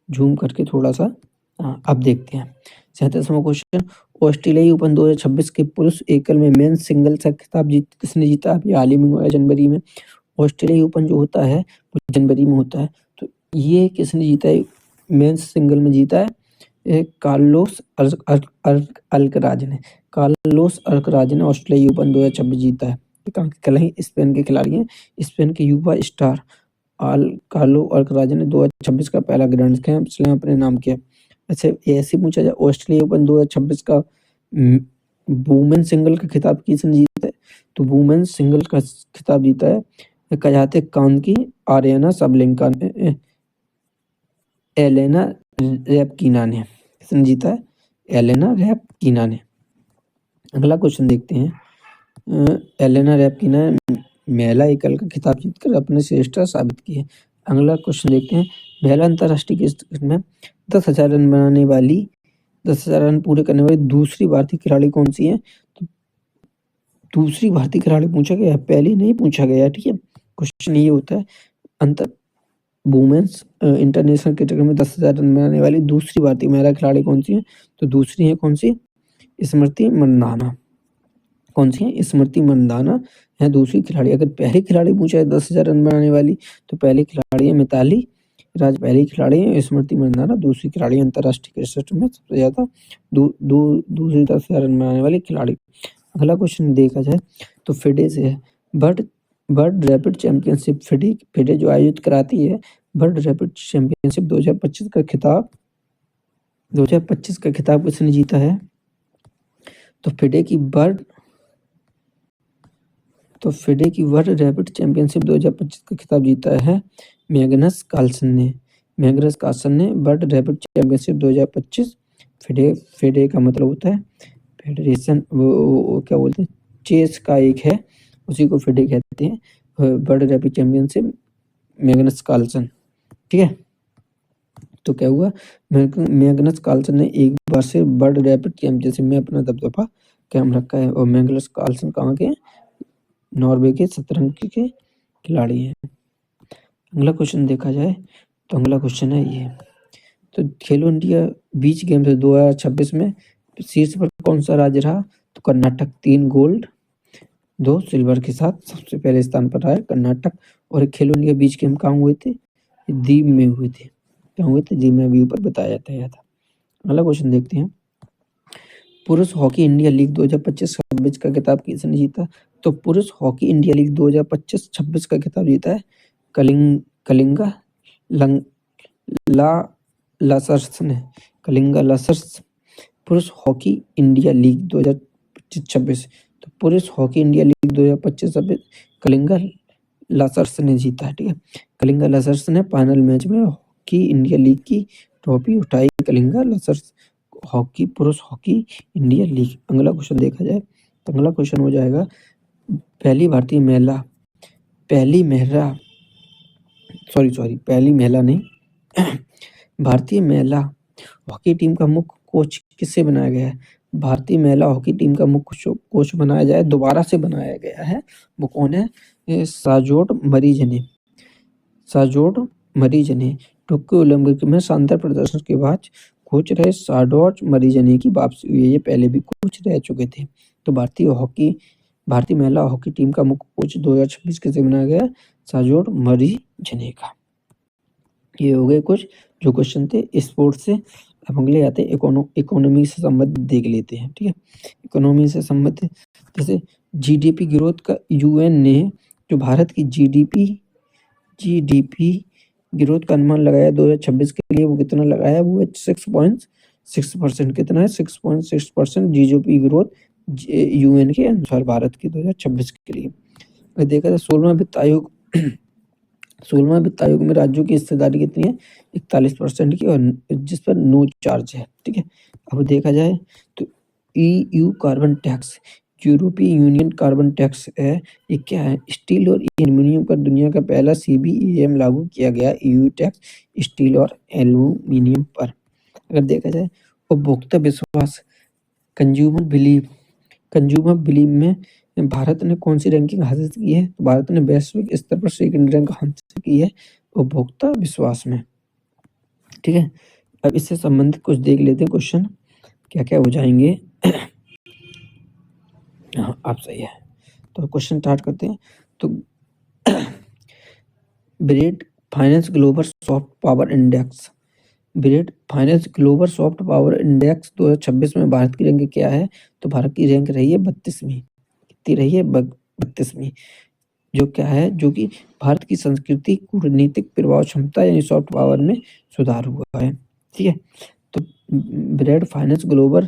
जूम करके थोड़ा सा। अब देखते हैं 37वां क्वेश्चन। ऑस्ट्रेलियाई ओपन 2026 के पुरुष एकल में मेंस सिंगल का खिताब किसने जीता? अभी हाल ही में हुआ है जनवरी में। ऑस्ट्रेलियाई ओपन जो होता है वो जनवरी में होता है। तो ये किसने जीता है? मेंस सिंगल में जीता है कार्लोस अल्कराज ने ऑस्ट्रेलियाई ओपन 2026 जीता है। कहाँ के खिलाड़ी? स्पेन के खिलाड़ी हैं। स्पेन के युवा स्टार कार्लो अल्कराज ने 2026 का पहला ग्रैंड स्लैम अपने नाम किया। अच्छा, ऐसे पूछा जाए ऑस्ट्रेलिया ओपन 2026 का वुमेन सिंगल का खिताब किसने जीता है? तो वुमेन सिंगल का खिताब जीता है कजाख्स्तान की आर्याना सबलेंका ने, एलेना रैपकिना ने। किसने जीता है? एलेना रैपकिना ने। अगला क्वेश्चन देखते हैं। एलेना रैपकिना महिला एकल का खिताब जीतकर अपने श्रेष्ठता साबित की है। अगला क्वेश्चन देखते हैं। महिला अंतर्राष्ट्रीय क्रिकेट में 10,000 रन पूरे करने वाली दूसरी भारतीय खिलाड़ी कौन सी है? तो दूसरी भारतीय खिलाड़ी पूछा गया है, पहले नहीं पूछा गया। ठीक है, क्वेश्चन ये होता है अंतर वुमेन्स इंटरनेशनल क्रिकेट में 10,000 रन बनाने वाली दूसरी भारतीय महिला खिलाड़ी कौन सी है? तो दूसरी है कौन सी? स्मृति मंदाना। कौन सी है? स्मृति मंदाना है दूसरी खिलाड़ी। अगर पहली खिलाड़ी पूछा है 10,000 रन बनाने वाली, तो पहली खिलाड़ी है मिताली राज, पहली खिलाड़ी है स्मृति मंदाना, दूसरी खिलाड़ी अंतर्राष्ट्रीय क्रिकेट में सबसे ज़्यादा दूसरी 10,000 रन बनाने वाली खिलाड़ी। अगला क्वेश्चन देखा जाए तो फिडे से है। वर्ल्ड रैपिड चैंपियनशिप फिडे जो आयोजित कराती है वर्ल्ड रैपिड चैंपियनशिप 2025 का खिताब किसने जीता है? तो फिडे की वर्ल्ड रैपिड चैंपियनशिप 2025 का खिताब जीता है मैग्नस कार्लसन ने वर्ल्ड रैपिड चैंपियनशिप 2025। फिडे का मतलब होता है फेडरेशन, वो क्या बोलते हैं, चेस का एक है, उसी को फिडे कहते हैं। World rapid championship Magnus Carlsen, ठीक है। तो क्या हुआ, मैग्नस कार्लसन ने एक बार से वर्ल्ड रैपिड चैंपियनशिप में अपना दबदबा कायम रखा है। और मैग्नस कार्लसन कहाँ के? नॉर्वे के शतरंज के खिलाड़ी हैं। अगला क्वेश्चन देखा जाए तो अगला क्वेश्चन है ये, तो खेलो इंडिया बीच गेम्स 2026 में शीर्ष पर कौन सा राज्य रहा? तो कर्नाटक, 3 गोल्ड 2 सिल्वर के साथ सबसे पहले स्थान पर रहा है कर्नाटक। और खेलो इंडिया बीच गेम कहाँ हुए थे? दीव में हुए थे। क्या हुए थे? दीव में अभी ऊपर बताया था। अगला क्वेश्चन देखते हैं, पुरुष हॉकी इंडिया लीग 2025-26 का खिताब किसने जीता? तो पुरुष हॉकी इंडिया लीग 2025-26 का खिताब जीता है कलिंगा लासर्स ने। कलिंगा लासर्स पुरुष हॉकी इंडिया लीग 2025-26। तो पुरुष हॉकी इंडिया लीग 2025-26 कलिंगा लासर्स ने जीता है, ठीक है। कलिंगा लासर्स ने फाइनल मैच में हॉकी इंडिया लीग की ट्रॉफी उठाई। कलिंगा लासर्स हॉकी पुरुष हॉकी इंडिया लीग। अगला क्वेश्चन देखा जाए तो अगला क्वेश्चन हो जाएगा, पहली भारतीय महिला हॉकी टीम का मुख्य कोच किससे बनाया गया है? भारतीय महिला हॉकी टीम का मुख्य कोच बनाया जाए, दोबारा से बनाया गया है, वो कौन है? साजोड मरीजने। टोक्यो ओलंपिक में शानदार प्रदर्शन के बाद कोच रहे साजोड मरीजने की वापसी हुई है। ये पहले भी कोच रह चुके थे। तो भारतीय महिला हॉकी टीम का मुख्य कोच 2026 किसे बनाया गया? साजोड मरीजने का। ये हो गए कुछ जो क्वेश्चन थे स्पोर्ट्स से। अब अगले आते हैं इकोनॉमी से संबंधित देख लेते हैं, ठीक है। इकोनॉमी से संबंधित जैसे जीडीपी ग्रोथ का यूएन ने जो भारत की जीडीपी ग्रोथ का अनुमान लगाया 2026 के लिए, वो कितना लगाया? वो है 6.6%। कितना है? 6.6% जीडीपी ग्रोथ यूएन के अनुसार भारत की 2026 के लिए। देखा जाए 16वां वित्त आयोग में राज्यों की हिस्सेदारी कितनी है? 41% की, और जिस पर नो चार्ज है, ठीक है। अब देखा जाए तो ईयू कार्बन टैक्स, यूरोपीय यूनियन कार्बन टैक्स है, ये क्या है? स्टील और एल्यूमिनियम पर दुनिया का पहला सीबीएम लागू किया गया। ईयू टैक्स स्टील और एल्यूमिनियम पर। अगर देखा जाए उपभोक्ता विश्वास कंज्यूमर बिलीव में भारत ने कौन सी रैंकिंग हासिल की है? तो भारत ने वैश्विक स्तर पर सेकंड रैंक हासिल की है उपभोक्ता विश्वास में, ठीक है। अब इससे संबंधित कुछ देख लेते हैं क्वेश्चन क्या क्या हो जाएंगे। हाँ, आप सही है। तो क्वेश्चन स्टार्ट करते हैं। तो Brand Finance global soft power index 2026 में भारत की रैंक क्या है? तो भारत की रैंक रही है 32वीं। कितनी रही है? 32वीं। जो क्या है? जो कि भारत की संस्कृति कूटनीतिक प्रभाव क्षमता यानी सॉफ्ट पावर में सुधार हुआ है, ठीक है। तो Brand Finance global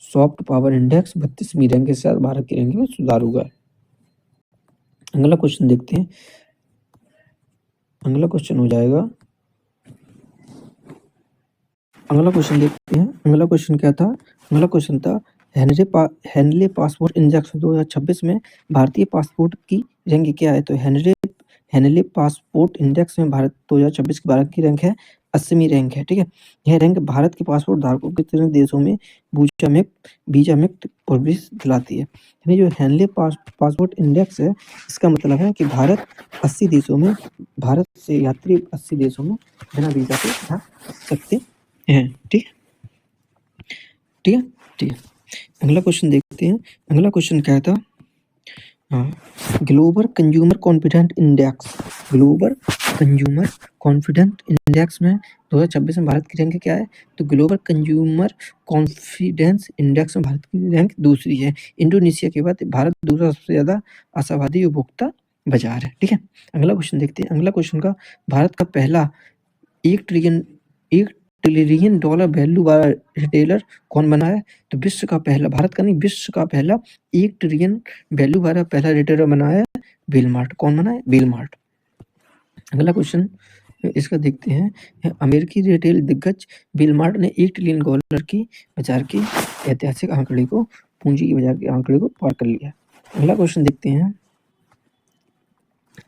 soft power index 32वीं रैंक के साथ भारत की रैंक में सुधार हुआ है। अगला क्वेश्चन देखते हैं। अगला क्वेश्चन हो जाएगा, अगला क्वेश्चन देखते हैं। अगला क्वेश्चन क्या था? अगला क्वेश्चन था हेनले पासपोर्ट इंडेक्स 2026 में भारतीय पासपोर्ट की रैंक क्या है? तो हेनले पासपोर्ट इंडेक्स में भारत 2026 की भारत की रैंक है 80वीं रैंक है, ठीक है। यह रैंक भारत के पासपोर्ट धारकों के 13 देशों में वीजा मुक्त प्रवेश दिलाती है। यानी जो हेनले पासपोर्ट इंडेक्स है, इसका मतलब है कि भारत से यात्री 80 देशों में बिना वीजा के जा सकते हैं, ठीक है, ठीक है, ठीक है। अगला क्वेश्चन देखते हैं। अगला क्वेश्चन क्या था? हाँ, global consumer confidence index, global consumer confidence index में 2026 में भारत की रैंक क्या है? तो ग्लोबल कंज्यूमर कॉन्फिडेंस इंडेक्स में भारत की रैंक दूसरी है। इंडोनेशिया के बाद भारत दूसरा सबसे ज्यादा आशावादी उपभोक्ता बाजार है, ठीक है। अगला क्वेश्चन देखते हैं। अगला क्वेश्चन का, भारत का पहला $1 ट्रिलियन वैल्यू वाला रिटेलर कौन बना है? तो विश्व का पहला, भारत का नहीं, विश्व का पहला 1 ट्रिलियन वैल्यू वाला पहला रिटेलर बना है वेलमार्ट। कौन बना है? वेलमार्ट। अगला क्वेश्चन इसका देखते हैं। अमेरिकी रिटेल दिग्गज वेलमार्ट ने $1 ट्रिलियन की बाजार की ऐतिहासिक आंकड़े को, पूंजी की बाजार के आंकड़े को पार कर लिया। अगला क्वेश्चन देखते हैं।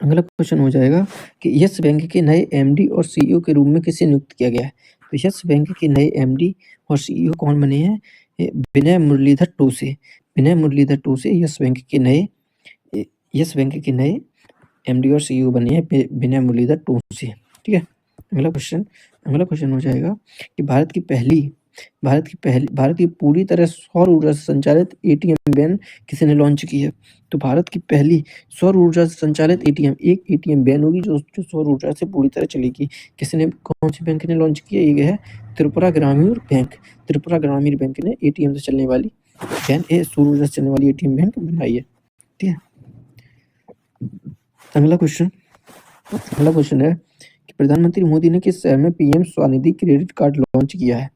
अगला क्वेश्चन हो जाएगा कि यस बैंक के नए एमडी और सीईओ के रूप में किसे नियुक्त किया गया है? तो यस बैंक के नए एमडी और सीईओ कौन बने हैं? विनय मुरलीधर टोसे। विनय मुरलीधर टोसे यस बैंक के नए एमडी और सीईओ बने हैं विनय मुरलीधर टोसे, ठीक है। अगला क्वेश्चन हो जाएगा कि भारत की पूरी तरह सौर ऊर्जा से संचालित एटीएम वैन किसी ने लॉन्च की है? तो भारत की पहली सौर ऊर्जा से संचालित एक एटीएम वैन होगी जो सौर ऊर्जा से पूरी तरह चलेगी। कौन सी बैंक ने लॉन्च की है? ये है त्रिपुरा ग्रामीण बैंक। त्रिपुरा ग्रामीण बैंक ने एटीएम से चलने वाली वैन, सौर ऊर्जा से चलने वाली एटीएम वैन बनाई है, ठीक है। अगला क्वेश्चन है कि प्रधानमंत्री मोदी ने किस शहर में PM Svanidhi credit card launch किया है?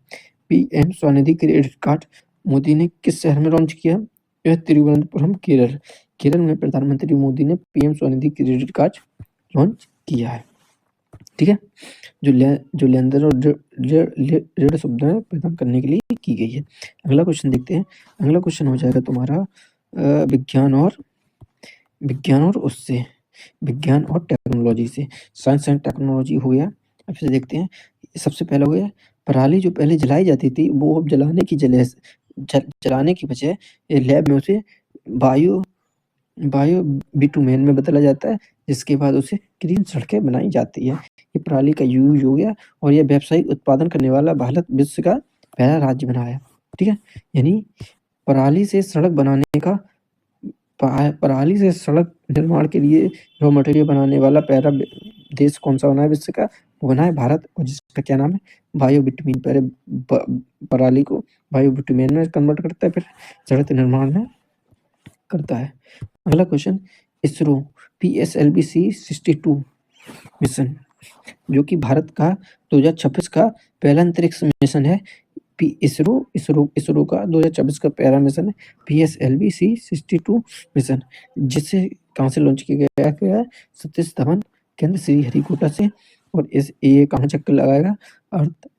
PM Svanidhi credit card Modi ने किस शहर में लॉन्च किया? यह तिरुवनंतपुरम, केरल। केरल में प्रधानमंत्री मोदी ने PM Svanidhi credit card launch किया है, ठीक है, जो लेनदेन और ऋण सुविधाएं प्रदान करने के लिए की गई है। अगला क्वेश्चन देखते हैं। अगला क्वेश्चन हो जाएगा तुम्हारा विज्ञान और टेक्नोलॉजी से। साइंस एंड टेक्नोलॉजी हो गया। अब से देखते हैं। सबसे पहला हो गया, पराली जो पहले जलाई जाती थी वो अब जलाने की बजाय लैब में उसे बायो बिटुमेन में बदला जाता है, जिसके बाद उसे ग्रीन सड़कें बनाई जाती है। ये पराली का यूज हो गया और यह व्यावसायिक उत्पादन करने वाला भारत विश्व का पहला राज्य बना है, ठीक है। यानी पराली से सड़क निर्माण के लिए रॉ मटेरियल बनाने वाला पहला देश कौन सा बना है विश्व का? वो बना है भारत, और जिसका क्या नाम है? Bio bitumen. पहले पराली को बायो बिटुमेन में कन्वर्ट करता है, फिर सड़क निर्माण में करता है। अगला क्वेश्चन, इसरो PSLV-C62 मिशन, जो कि भारत का 2026 का पहला अंतरिक्ष मिशन है। इसरो का 2024 का पहला मिशन है PSLV-C62 मिशन, जिसे कहाँ से लॉन्च किया गया है? सतीश धवन केंद्र श्रीहरिकोटा से। और ये कहाँ चक्कर लगाएगा?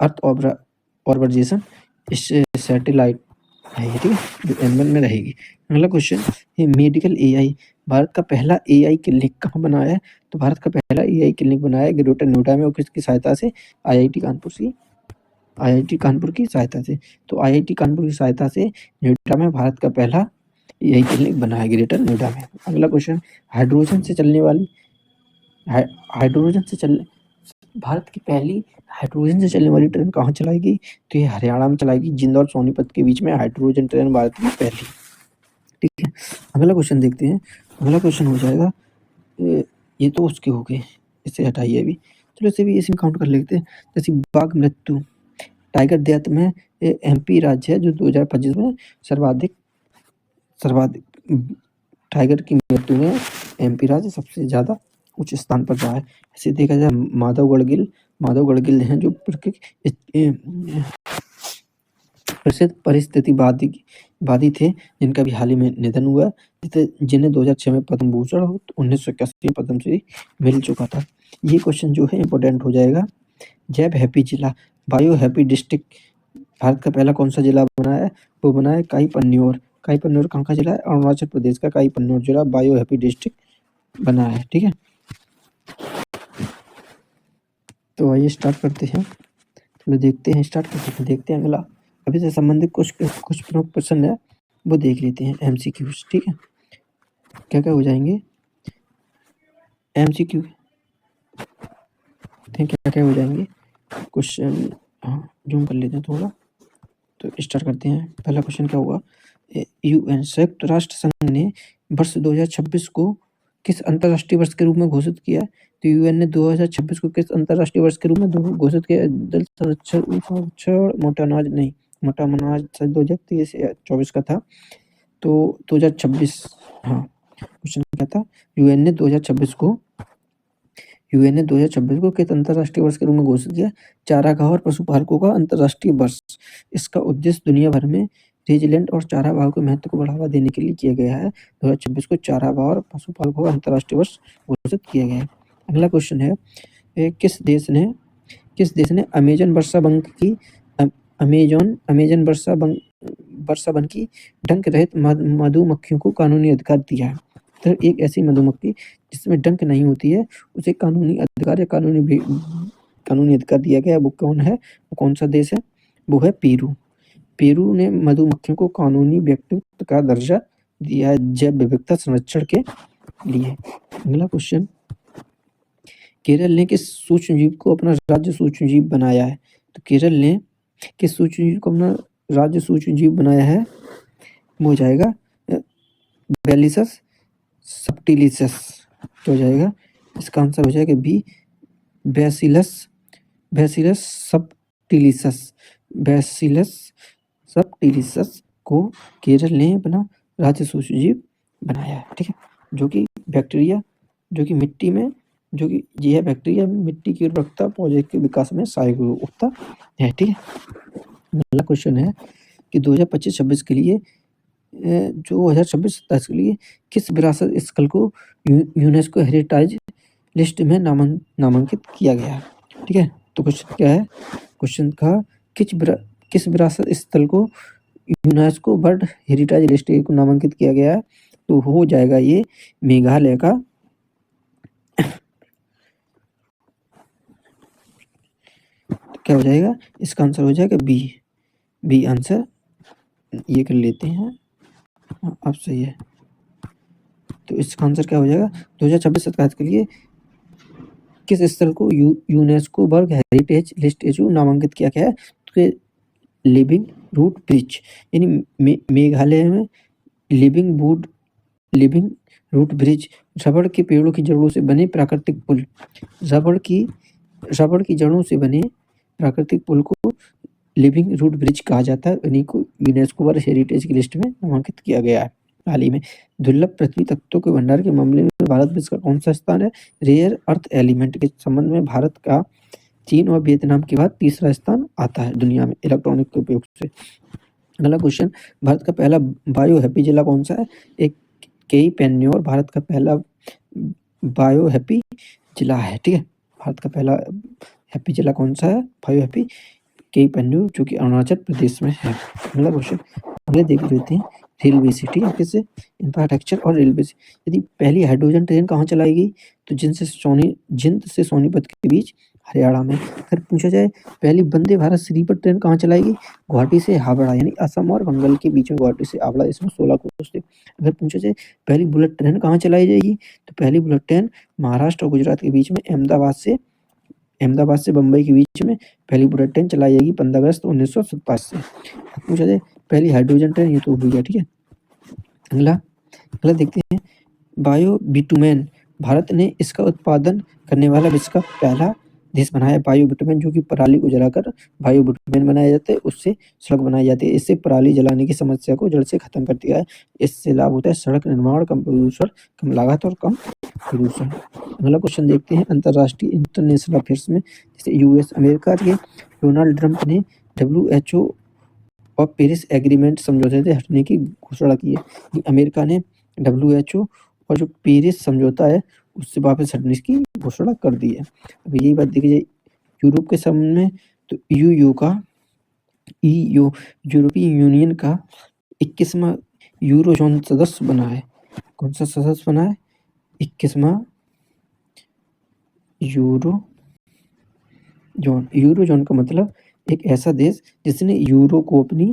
अर्थ ऑर्बिटेशन सैटेलाइट है, ठीक है, जो M1 में रहेगी। अगला क्वेश्चन, ये मेडिकल AI, भारत का पहला AI क्लिनिक कहाँ बना है? तो भारत का पहला AI क्लिनिक बनाया है ग्रेटर नोएडा में, और किसकी सहायता से? IIT कानपुर की सहायता से। तो IIT कानपुर की सहायता से नोएडा में भारत का पहला AI क्लिनिक बना है ग्रेटर नोएडा में। अगला क्वेश्चन, भारत की पहली हाइड्रोजन से चलने वाली ट्रेन कहाँ चलाएगी? तो ये हरियाणा में चलाएगी, जिंद और सोनीपत के बीच में हाइड्रोजन ट्रेन भारत की पहली, ठीक है। अगला क्वेश्चन देखते हैं। अगला क्वेश्चन हो जाएगा, ये तो उसके हो गए, इसे हटाइए अभी, चलो इसे भी काउंट कर लेते हैं। जैसे बाघ मृत्यु, टाइगर डेथ में MP राज्य है जो 2025 में सर्वाधिक टाइगर की मृत्यु में MP राज्य सबसे ज्यादा उच्च स्थान पर रहा है। ऐसे देखा जाए माधवगढ़ गिल हैं जो प्रसिद्ध परिस्थितिवादी थे, जिनका भी हाल ही में निधन हुआ, जिन्हें 2006 में पद्म भूषण और 1981 में पद्मश्री मिल चुका था। ये क्वेश्चन जो है इम्पोर्टेंट हो जाएगा। जैब हैप्पी जिला, बायो हैप्पी डिस्ट्रिक्ट भारत का पहला कौन सा जिला बना है? वो बना है काई पन्न्योर कहाँ का जिला है? अरुणाचल प्रदेश का काई पन्न्योर जिला बायो हैप्पी डिस्ट्रिक्ट बना है, ठीक है। तो आइए स्टार्ट करते हैं। चलो देखते हैं, स्टार्ट करते हैं, देखते हैं अगला अभी से संबंधित कुछ प्रमुख प्रश्न है वो देख लेते हैं। एमसीक्यूज, ठीक है, क्या क्या हो जाएंगे एमसीक्यू, क्या क्या हो जाएंगे क्वेश्चन। हाँ, जूम कर लेते हैं थोड़ा, तो स्टार्ट करते हैं। पहला क्वेश्चन क्या होगा, यूएन संयुक्त राष्ट्र संघ ने वर्ष 2026 को किस अंतर्राष्ट्रीय वर्ष के रूप में घोषित किया? तो यूएन ने 2026 को किस अंतर्राष्ट्रीय वर्ष के रूप में घोषित किया? जल संरक्षण मोटा अनाज नहीं, मोटा अनाज 2023-24 का था, तो 2026, हाँ क्वेश्चन क्या था, यूएन ने 2026 को किस अंतर्राष्ट्रीय वर्ष के रूप में घोषित किया? चारागाह और पशुपालकों का अंतर्राष्ट्रीय वर्ष। इसका उद्देश्य दुनिया भर में रेजिलेंट और चारागाह के महत्व को बढ़ावा देने के लिए किया गया है। 2026 को चारागाह और पशुपालकों का अंतर्राष्ट्रीय वर्ष घोषित किया गया है। अगला क्वेश्चन है, किस देश ने अमेजन वर्षा वन की डंक रहित मधुमक्खियों को कानूनी अधिकार दिया है? तो एक ऐसी मधुमक्खी जिसमें डंक नहीं होती है उसे कानूनी अधिकार या कानूनी अधिकार दिया गया है। वो कौन है, वो कौन सा देश है? वो है पेरू। पेरू ने मधुमक्खियों को कानूनी व्यक्तित्व का दर्जा दिया है जैव विविधता संरक्षण के लिए। अगला क्वेश्चन, केरल ने किस सूक्ष्मजीव को अपना राज्य सूक्ष्मजीव बनाया है? तो केरल ने किस सूक्ष्मजीव को अपना राज्य सूक्ष्मजीव बनाया है? वो हो जाएगा बैलिसस सब्टिलिसस। क्या हो जाएगा? इसका आंसर हो जाएगा बी, बैसिलस सब्टिलिसस को केरल ने अपना राज्य सूक्ष्मजीव बनाया है, ठीक है, जो कि बैक्टीरिया, जो कि मिट्टी में, जो कि यह बैक्टीरिया मिट्टी की उर्वरकता पौधे के विकास में सहायक होता है, ठीक है। अगला क्वेश्चन है कि 2025-26 के लिए, जो 2026-27 के लिए किस विरासत स्थल को यूनेस्को हेरिटेज लिस्ट में नामांकित किया गया है? ठीक है, तो क्वेश्चन क्या है, क्वेश्चन का किस विरासत स्थल को यूनेस्को वर्ल्ड हेरिटेज लिस्ट को नामांकित किया गया है? तो हो जाएगा ये मेघालय का तो क्या हो जाएगा? इसका आंसर हो जाएगा बी आंसर, ये कर लेते हैं। अब सही है, तो इसका आंसर क्या हो जाएगा? 2026-27 के लिए किस स्थल को यूनेस्को वर्ल्ड हेरिटेज लिस्ट नामांकित किया गया है? तो लिविंग रूट ब्रिज, यानी मेघालय में लिविंग रूट ब्रिज, रबड़ के पेड़ों की जड़ों से बने प्राकृतिक पुल, रबड़ की जड़ों से बने प्राकृतिक पुल को लिविंग रूट ब्रिज कहा जाता है। इन्हीं को यूनेस्को वर्ल्ड हेरिटेज की लिस्ट में नामांकित किया गया है। हाल ही में दुर्लभ पृथ्वी तत्वों के भंडार के मामले में भारत विश्व का कौन सा स्थान है? रेयर अर्थ एलिमेंट के संबंध में भारत का चीन और वियतनाम के बाद तीसरा स्थान आता है दुनिया में इलेक्ट्रॉनिक के उपयोग से। अगला क्वेश्चन, भारत का पहला बायो हैप्पी जिला कौन सा है? एक केई पेन्योर भारत का पहला बायो हैप्पी जिला है, ठीक है। भारत का पहला हैप्पी जिला कौन सा है? बायो हैप्पी केई पेन्योर, जो कि अरुणाचल प्रदेश में है। अगला क्वेश्चन, अगले देख लेते हैं रेलवे से, ठीक है, किससे? इंफ्रास्ट्रक्चर और रेलवे से। यदि पहली हाइड्रोजन ट्रेन कहाँ चलाई गई? तो जिंद से सोनीपत के बीच हरियाणा में। अगर पूछा जाए पहली वंदे भारत स्लीपर ट्रेन कहाँ चलाई गई? गुवाहाटी से हावड़ा, यानी असम और बंगाल के बीच में गुवाहाटी से हावड़ा, इसमें 16 कोच थे। अगर पूछा जाए पहली बुलेट ट्रेन कहाँ चलाई जाएगी? तो पहली बुलेट ट्रेन महाराष्ट्र और गुजरात के बीच में अहमदाबाद से बम्बई के बीच में पहली बुलेट ट्रेन चलाई जाएगी 15 अगस्त 1927 से। पूछा जाए पहली हाइड्रोजन ट्रेन, ये तो हो गया, ठीक है। अगला देखते हैं, बायो बिटुमेन, भारत ने इसका उत्पादन करने वाला विश्व का पहला देश बनाया। बायो बिटुमेन, जो कि पराली को जलाकर बायो बिटुमेन बनाया जाता है, उससे सड़क बनाई जाती है। इससे पराली जलाने की समस्या को जड़ से खत्म कर दिया है। इससे लाभ होता है सड़क निर्माण, कम प्रदूषण, कम लागत और कम प्रदूषण। अगला क्वेश्चन देखते हैं, अंतर्राष्ट्रीय इंटरनेशनल अफेयर्स में, जैसे यूएस अमेरिका के डोनाल्ड ट्रंप ने WHO और पेरिस एग्रीमेंट समझौते से हटने की घोषणा की है। अमेरिका ने WHO और जो पेरिस समझौता है उससे वापस हटने की घोषणा कर दी है। अब यही बात देखी जाए यूरोप के संबंध में, तो यूरोपीय यूनियन का 21वां यूरोजोन सदस्य बना है। कौन सा सदस्य बना है? 21वां जोन, यूरो जोन का मतलब एक ऐसा देश जिसने यूरो को अपनी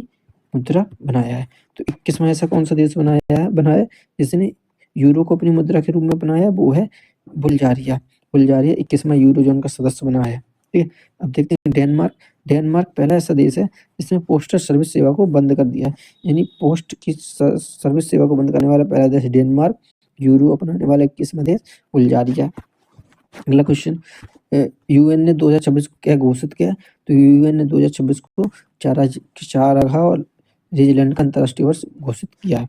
मुद्रा बनाया है। तो 21वां ऐसा कौन सा देश बनाया है जिसने यूरो को अपनी मुद्रा के रूप में बनाया, वो है बुल्गारिया। बुल्गारिया 21वां यूरो जोन का सदस्य बना है। ठीक है, अब देखते हैं डेनमार्क। डेनमार्क पहला ऐसा देश है जिसने पोस्टल सर्विस सेवा को बंद कर दिया है, यानी पोस्ट की सर्विस सेवा को बंद करने वाला पहला देश डेनमार्क। यूरो अपनाने वाला 21वां देश बुल्गारिया। अगला क्वेश्चन, यूएन ने 2026 को क्या घोषित किया? तो यूएन ने 2026 को चारागाह और न्यूजीलैंड का अंतर्राष्ट्रीय वर्ष घोषित किया है।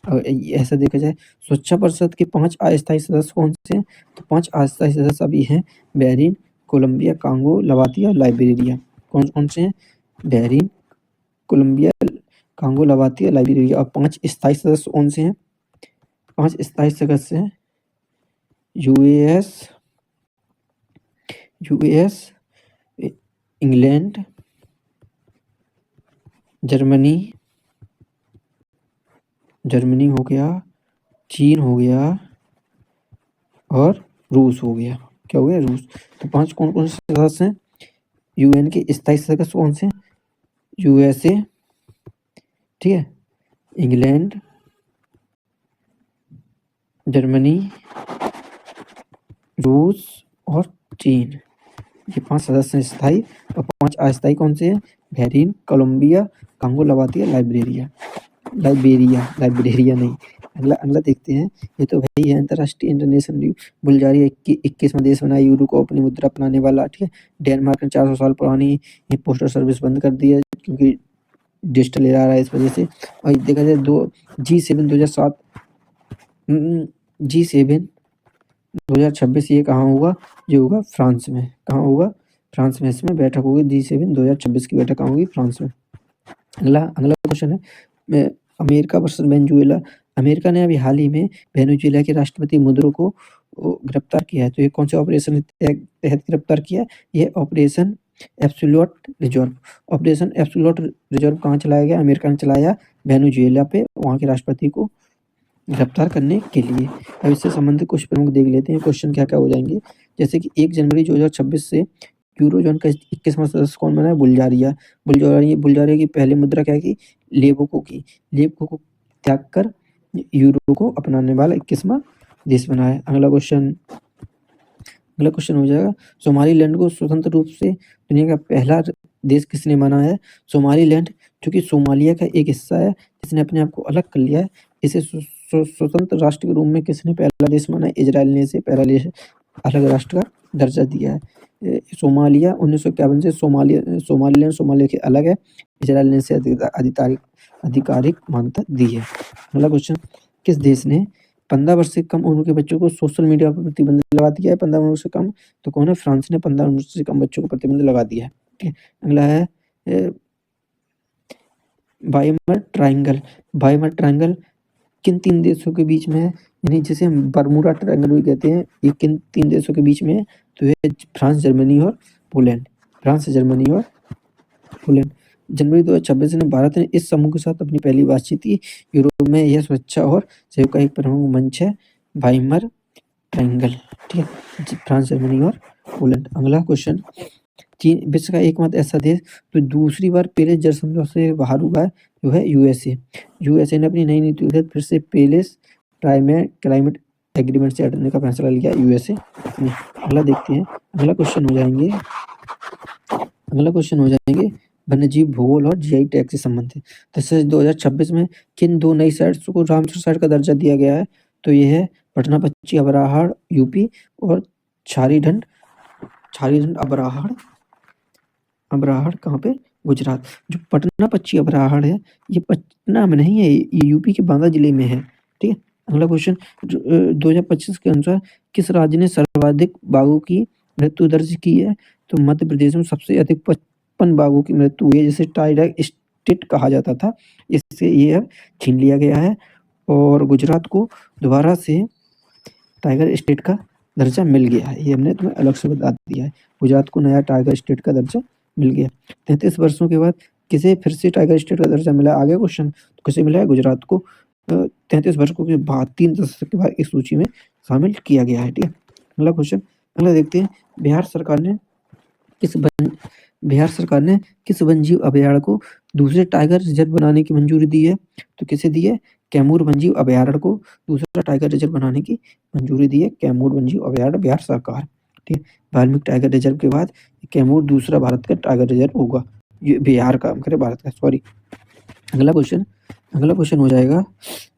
और ऐसा देखा जाए, सुरक्षा परिषद के 5 अस्थायी सदस्य कौन से हैं? तो 5 अस्थायी सदस्य अभी हैं Bahrain, Colombia, Congo, Latvia, Liberia. कौन कौन से हैं? Bahrain, Colombia, Congo, Latvia, Liberia. और 5 स्थायी सदस्य कौन से हैं? 5 स्थायी सदस्य हैं यूएस, इंग्लैंड, जर्मनी हो गया, चीन हो गया और रूस हो गया। क्या हो गया? रूस। तो 5 कौन कौन से सदस्य हैं यूएन के स्थायी सदस्य? कौन से? यूएसए, ठीक है, इंग्लैंड, जर्मनी, रूस और चीन। ये 5 सदस्य हैं स्थायी। और 5 अस्थायी कौन से हैं? Bahrain, Colombia, Congo, Latvia, Liberia नहीं। अगला देखते हैं। ये तो भाई है अंतर्राष्ट्रीय इंटरनेशनल। बुल्गारिया 21वां देश बना यूरो को अपनी मुद्रा अपनाने वाला। ठीक है, डेनमार्क ने 400 साल पुरानी ये पोस्टल सर्विस बंद कर दी है क्योंकि डिजिटल एरा आ रहा है इस वजह से। और देखा जाए G7 2007 G7 2026 ये कहाँ होगा? ये होगा फ्रांस में। कहाँ होगा? फ्रांस में इसमें बैठक होगी। G7 2026 की बैठक कहाँ होगी? फ्रांस में। अगला क्वेश्चन है अमेरिका वर्सेस वेनेजुएला। अमेरिका ने अभी हाल ही में वेनेजुएला के राष्ट्रपति मदुरो को गिरफ्तार किया है। तो ये कौन से ऑपरेशन के तहत गिरफ्तार किया? ये operation absolute reserve. Operation absolute reserve कहाँ चलाया गया? अमेरिका ने चलाया वेनेजुएला पे, वहाँ के राष्ट्रपति को गिरफ्तार करने के लिए। अब इससे संबंधित कुछ प्रमुख देख लेते हैं क्वेश्चन क्या क्या हो जाएंगे। जैसे कि 1 जनवरी 2026 से यूरो जोन का 21वां सदस्य कौन बना है? बुल्गारिया। बुल्गारिया की पहली मुद्रा क्या की? लेबोको की। लेबोको को त्याग कर यूरो को अपनाने वाला 21वां देश बना है। अगला क्वेश्चन हो जाएगा, सोमालीलैंड को स्वतंत्र रूप से दुनिया का पहला देश किसने माना है? सोमालीलैंड, चूंकि सोमालिया का एक हिस्सा है जिसने अपने आप को अलग कर लिया है, इसे स्वतंत्र राष्ट्र के रूप में किसने पहला देश माना है? इजराइल ने इसे पहला देश अलग राष्ट्र का दर्जा दिया है। सोमालिया 1951 से सोमालिलैंड सोमालिया के अलग है। इजराइल ने इसे आधिकारिक मान्यता दी है। अगला क्वेश्चन, किस देश ने 15 वर्ष से कम उम्र के बच्चों को सोशल मीडिया पर प्रतिबंध लगा दिया है? 15 वर्ष से कम, तो कौन है? फ्रांस ने 15 वर्ष से कम बच्चों को प्रतिबंध लगा दिया है। ठीक है, अगला है बाइमर ट्रायंगल किन 3 देशों के बीच में है? यानी जिसे हम बरमूडा ट्रायंगल भी कहते हैं, ये किन 3 देशों के बीच में है? तो ये फ्रांस, जर्मनी और पोलैंड। जनवरी 2026 में भारत ने इस समूह के साथ अपनी पहली बातचीत की। यूरोप में यह सुरक्षा और सहयोग का एक प्रमुख मंच है, बाइमर ट्रायंगल। ठीक है, फ्रांस, जर्मनी और पोलैंड। अगला क्वेश्चन, चीन विश्व का एकमात्र ऐसा देश तो दूसरी बार पेरिस जल समझौते से बाहर हुआ है, जो है यूएसए ने अपनी नई नीति के तहत फिर से पेरिस क्लाइमेट एग्रीमेंट से हटने का फैसला लिया यूएसए ने। अगला देखते हैं। अगला क्वेश्चन हो जाएंगे वन्यजीव भूगोल और जीआई टैग से संबंधित। तो 2026 में किन 2 नई साइट्स को रामसर साइट का दर्जा दिया गया है? तो ये है पटना पच्ची अबराहड़ यूपी और छारीढंड अबराहड़ कहाँ पे? गुजरात। जो पटना पच्ची अबराहड़ है, ये पटना में नहीं है, ये यूपी के बांदा जिले में है। ठीक है, अगला क्वेश्चन, 2025 के अनुसार किस राज्य ने सर्वाधिक बाघों की मृत्यु दर्ज की है? तो मध्य प्रदेश में सबसे अधिक 55 बाघों की मृत्यु हुई है, जिसे टाइगर स्टेट कहा जाता था, इससे ये अब छीन लिया गया है। और गुजरात को दोबारा से टाइगर स्टेट का दर्जा मिल गया है, ये हमने तुम्हें अलग से बता दिया है। गुजरात को नया टाइगर स्टेट का दर्जा मिल गया। 33 वर्षों के बाद किसे फिर से टाइगर स्टेट का दर्जा मिला? आगे क्वेश्चन, तो किसे मिला है? गुजरात को 33 वर्षों के बाद 3 दशक के बाद इस सूची में शामिल किया गया है। ठीक है, अगला क्वेश्चन, अगला देखते हैं। बिहार सरकार ने बिहार सरकार ने किस वन्यजीव अभयारण्य को दूसरे टाइगर रिजर्व बनाने की मंजूरी दी है? तो किसे दी है? कैमूर वन्यजीव अभयारण्य को दूसरा टाइगर रिजर्व बनाने की मंजूरी दी है कैमूर वन्यजीव अभयारण्य, बिहार सरकार। ठीक है, वाल्मीकि टाइगर रिजर्व के बाद कैमूर दूसरा भारत का टाइगर रिजर्व होगा। ये बिहार का करे, भारत का, सॉरी। अगला क्वेश्चन हो जाएगा,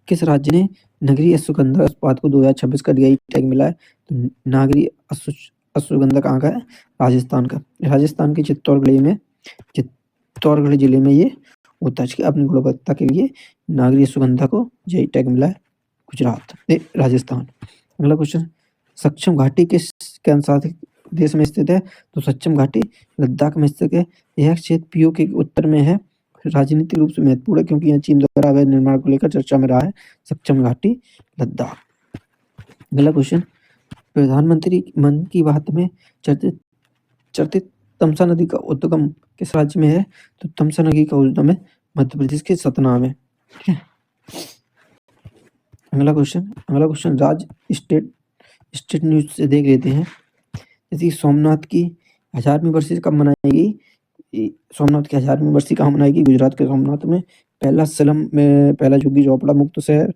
किस राज्य ने नगरीय अश्वगंधा उत्पाद को 2026 का जीआई टैग मिला है? तो नागरी अश्वगंधा कहाँ का है? राजस्थान का। राजस्थान के चित्तौड़गढ़ जिले में ये होता है। अपनी गुणवत्ता के लिए नागरी अश्वगंधा को जीआई टैग मिला है गुजरात, राजस्थान। अगला क्वेश्चन, सक्षम घाटी किस केंद्रशासित देश में स्थित है? तो सक्षम घाटी लद्दाख में स्थित है। यह क्षेत्र पीओके के उत्तर में है। राजनीतिक रूप से महत्वपूर्ण है क्योंकि यह चीन द्वारा अवैध निर्माण को लेकर चर्चा में रहा है। सक्षम घाटी लद्दाख। अगला क्वेश्चन, प्रधानमंत्री मन की बात में चर्चित तमसा नदी का उद्गम किस राज्य में है? तो तमसा नदी का उद्गम है मध्य प्रदेश के सतना में। ठीक है, अगला क्वेश्चन राज्य स्टेट न्यूज से देख लेते हैं। जैसे सोमनाथ की 1000वीं बरसी कब मनाएगी? सोमनाथ की 1000वीं बरसी कहाँ मनाएगी? गुजरात के सोमनाथ में। पहला सलम में पहला झुग्गी झोपड़ा मुक्त शहर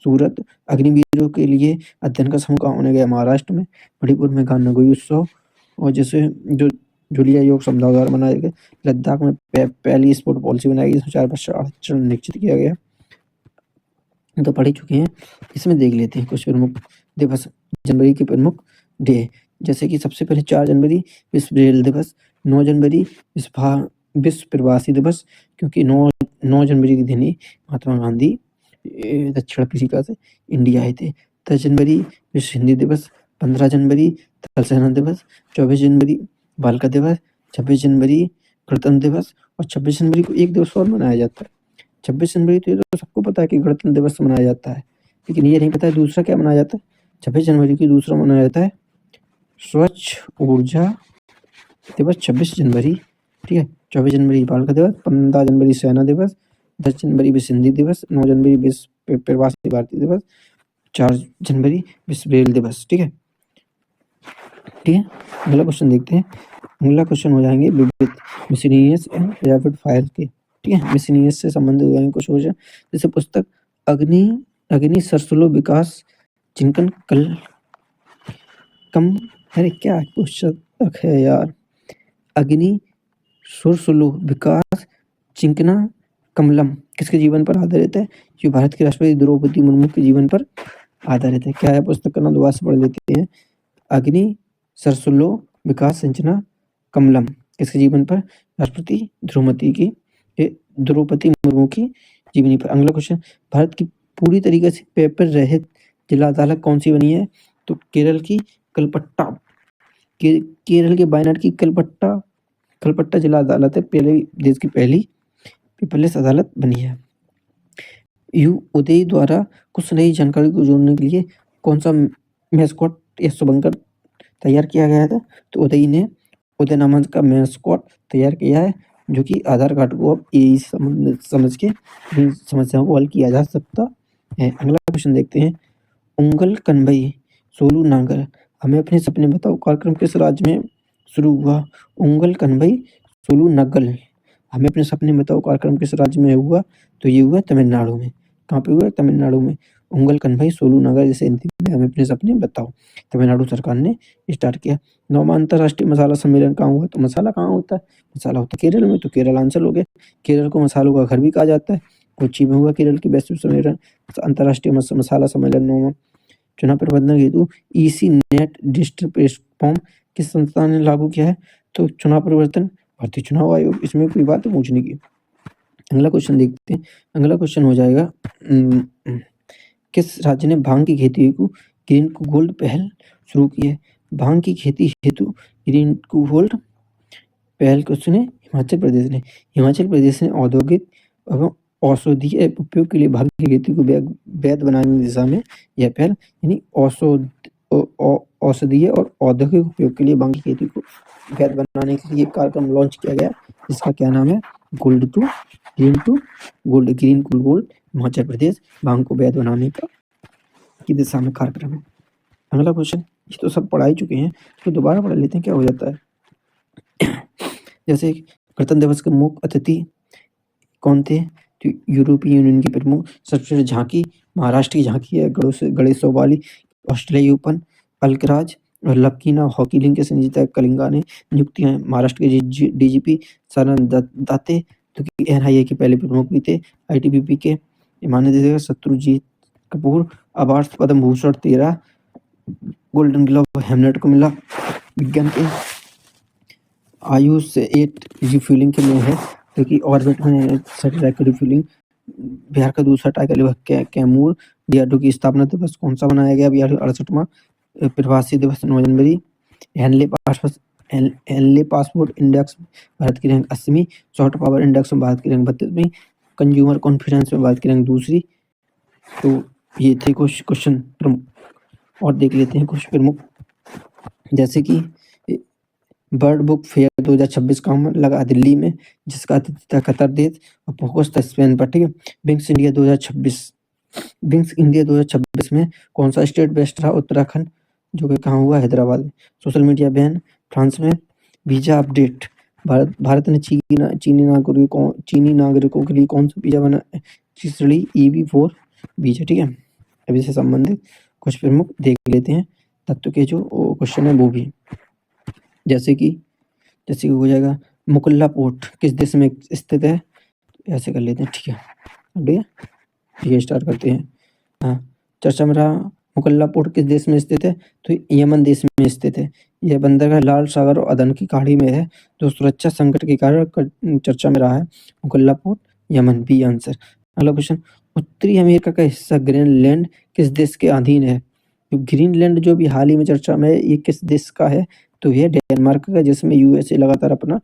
सूरत। अग्निवीरों के लिए अध्ययन का समूह कहाँ होने गया? महाराष्ट्र में। मणिपुर में गान्नागोई उत्सव, और जैसे जो जुलिया योग समुदाय द्वारा मनाया गया। लद्दाख में पहली स्पोर्ट पॉलिसी बनाई गई, 2004 निश्चित किया गया। तो पढ़ ही चुके हैं। इसमें देख लेते हैं कुछ प्रमुख दिवस, जनवरी के प्रमुख डे। जैसे कि सबसे पहले 4 जनवरी विश्व रेल दिवस, 9 जनवरी विश्व प्रवासी दिवस, क्योंकि 9 जनवरी के दिन ही महात्मा गांधी दक्षिण अफ्रीका से इंडिया आए थे। 10 जनवरी विश्व हिंदी दिवस, 15 जनवरी थल सेना दिवस, 24 जनवरी बालिका दिवस, 26 जनवरी गणतंत्र दिवस, और 26 जनवरी को एक दिवस और मनाया जाता है। 26 जनवरी तो ये तो सबको पता है कि गणतंत्र दिवस मनाया जाता है, लेकिन ये नहीं पता है दूसरा क्या मनाया जाता है। 26 जनवरी की दूसरा मनाया जाता है स्वच्छ ऊर्जा दिवस, 26 जनवरी। ठीक है, 24 जनवरी बालिका दिवस, 15 जनवरी सेना दिवस, 10 जनवरी विश्व हिंदी दिवस, 9 जनवरी विश्व प्रवासी भारतीय दिवस, 4 जनवरी विश्व रेल दिवस। ठीक है, अगला क्वेश्चन देखते हैं। अगला क्वेश्चन हो जाएंगे मिसलेनियस एंड रैपिड फायर के। ठीक है, मिसलेनियस से संबंधित हो जाएंगे कुछ क्वेश्चन, जैसे पुस्तक अग्नि सरसुलो विकास चिंकन कल कम, अरे क्या पुस्तक है यार, अग्नि सुरसुलो विकास चिंकना कमलम किसके जीवन पर आधारित है? जो भारत के राष्ट्रपति द्रौपदी मुर्मू के जीवन पर आधारित है। क्या है पुस्तक का नाम? दोबारा से पढ़ लेते हैं। अग्नि सरसुलो विकास सिंचना कमलम किसके जीवन पर? राष्ट्रपति द्रौपदी मुर्मू की जीवनी पर। अगला क्वेश्चन, भारत की पूरी तरीके से पेपर रहित जिला अदालत कौन सी बनी है? तो केरल की कलपट्टा, केरल के वायनाड की कलपट्टा जिला अदालत है, देश की पहली पेपरलेस अदालत बनी है। उदय द्वारा कुछ नई जानकारी को जोड़ने के लिए कौन सा मैस्कॉट या शुभंकर तैयार किया गया था? तो उदय ने उदय नामक का मैस्कॉट तैयार किया है, जो कि आधार कार्ड को अब यही समझ के इन समस्याओं को हल किया जा सकता है। अगला क्वेश्चन देखते हैं। उंगल कन्वई सोलू नागर हमें अपने सपने बताओ कार्यक्रम किस राज्य में शुरू हुआ? उंगल कन्वई सोलू नगल हमें अपने सपने बताओ कार्यक्रम किस राज्य में हुआ? तो ये हुआ तमिलनाडु में। कहाँ पे हुआ? तमिलनाडु में। उंगल कन्वई सोलू नगर, जैसे हिंदी में हमें अपने सपने बताओ, तमिलनाडु सरकार ने स्टार्ट किया। 9वां अंतर्राष्ट्रीय मसाला सम्मेलन कहाँ हुआ? तो मसाला कहाँ होता है? मसाला होता है केरल में, तो केरल आंसर हो गया। केरल को मसालों का घर भी कहा जाता है। कोच्चि में हुआ केरल की वैश्विक सम्मेलन अंतर्राष्ट्रीय मसाला सम्मेलन 9वां। चुनाव प्रबंधन हेतु ईसी नेट डिजिटल प्लेटफॉर्म किस संस्था ने लागू किया है? तो चुनाव प्रवर्तन भारतीय चुनाव आयोग। इसमें कोई बात पूछने की। अगला क्वेश्चन देखते हैं। अगला क्वेश्चन हो जाएगा, किस राज्य ने भांग की खेती को ग्रीन टू गोल्ड पहल शुरू की है? भांग की खेती हेतु ग्रीन टू गोल्ड पहल किसने? हिमाचल प्रदेश ने। हिमाचल प्रदेश ने औद्योगिक एवं औषधीय उपयोग के लिए भांग की खेती को वैध बनाने की दिशा में यह पहल, यानी औषधीय और औद्योगिक उपयोग के लिए भांग की खेती को वैध बनाने के लिए कार्यक्रम लॉन्च किया गया, जिसका क्या नाम है? Green to gold Himachal Pradesh भांग को वैध बनाने की दिशा में कार्यक्रम है। अगला क्वेश्चन, ये तो सब पढ़ा ही चुके हैं, तो दोबारा पढ़ लेते हैं क्या हो जाता है। जैसे गणतंत्र दिवस के मुख्य अतिथि कौन थे? तो यूरोपीय यूनियन के प्रमुख सर्वश्रेष्ठ झांकी, महाराष्ट्र की झांकी है गणेश वाली, ऑस्ट्रेलियाई ओपन, अल्कराज और लकीना हॉकी लीग के संजीता कलिंगा ने नियुक्तियां, महाराष्ट्र के डीजीपी सनंद दाते जो कि एनआईए के पहले प्रमुख भी थे, आईटीबीपी के माननीय Shatrujeet Kapoor, awards Padma Bhushan 13, golden globe हेमलेट को मिला। विज्ञान के आयुष 8 रिफ्यूलिंग के लिए है जो कि ऑर्बिट में सैटेलाइट का रिफ्यूलिंग। बिहार का दूसरा टाइगर रिजर्व कैमूर। डीआरडीओ की स्थापना दिवस कौन सा मनाया गया? बिहार 68वां। प्रवासी दिवस 9 जनवरी। हेनले पासपोर्ट इंडेक्स भारत की रैंक 80वीं। सॉफ्ट पावर इंडेक्स में भारत की रैंक 32वीं। कंज्यूमर कॉन्फिडेंस में भारत की रैंक 2री। तो ये थे कुछ क्वेश्चन प्रमुख। और देख लेते हैं कुछ प्रमुख, जैसे कि बर्ड बुक फेयर 2026 का लगा दिल्ली में, जिसका अतिथि था कतर देश और फोकस था स्पेन पर। ठीक है। विंग्स इंडिया 2026 में कौन सा स्टेट बेस्ट रहा? उत्तराखंड, जो कि कहाँ हुआ? हैदराबाद में। सोशल मीडिया बैन फ्रांस में। वीजा अपडेट, भारत ने चीनी नागरिकों के लिए कौन सा वीजा बना? EB4 visa. ठीक है। अभी से संबंधित कुछ प्रमुख देख लेते हैं तत्व के जो क्वेश्चन है वो भी, जैसे कि हो जाएगा मुकुल्ला पोर्ट किस देश में स्थित है? ऐसे कर लेते हैं। ठीक है, ये स्टार्ट करते हैं। हाँ, चर्चा में रहा मुकुल्ला पोर्ट किस देश में स्थित है? तो यमन देश में स्थित है। यह बंदरगाह लाल सागर और अदन की खाड़ी में है, जो सुरक्षा संकट के कारण चर्चा में रहा है। मुकुल्ला पोर्ट यमन, बी आंसर। अगला क्वेश्चन, उत्तरी अमेरिका का हिस्सा ग्रीनलैंड किस देश के अधीन है? तो ग्रीनलैंड जो भी हाल ही में चर्चा में है, ये किस देश का है? तो ये डेनमार्क का, जिसमें यूएसए लगातार अपना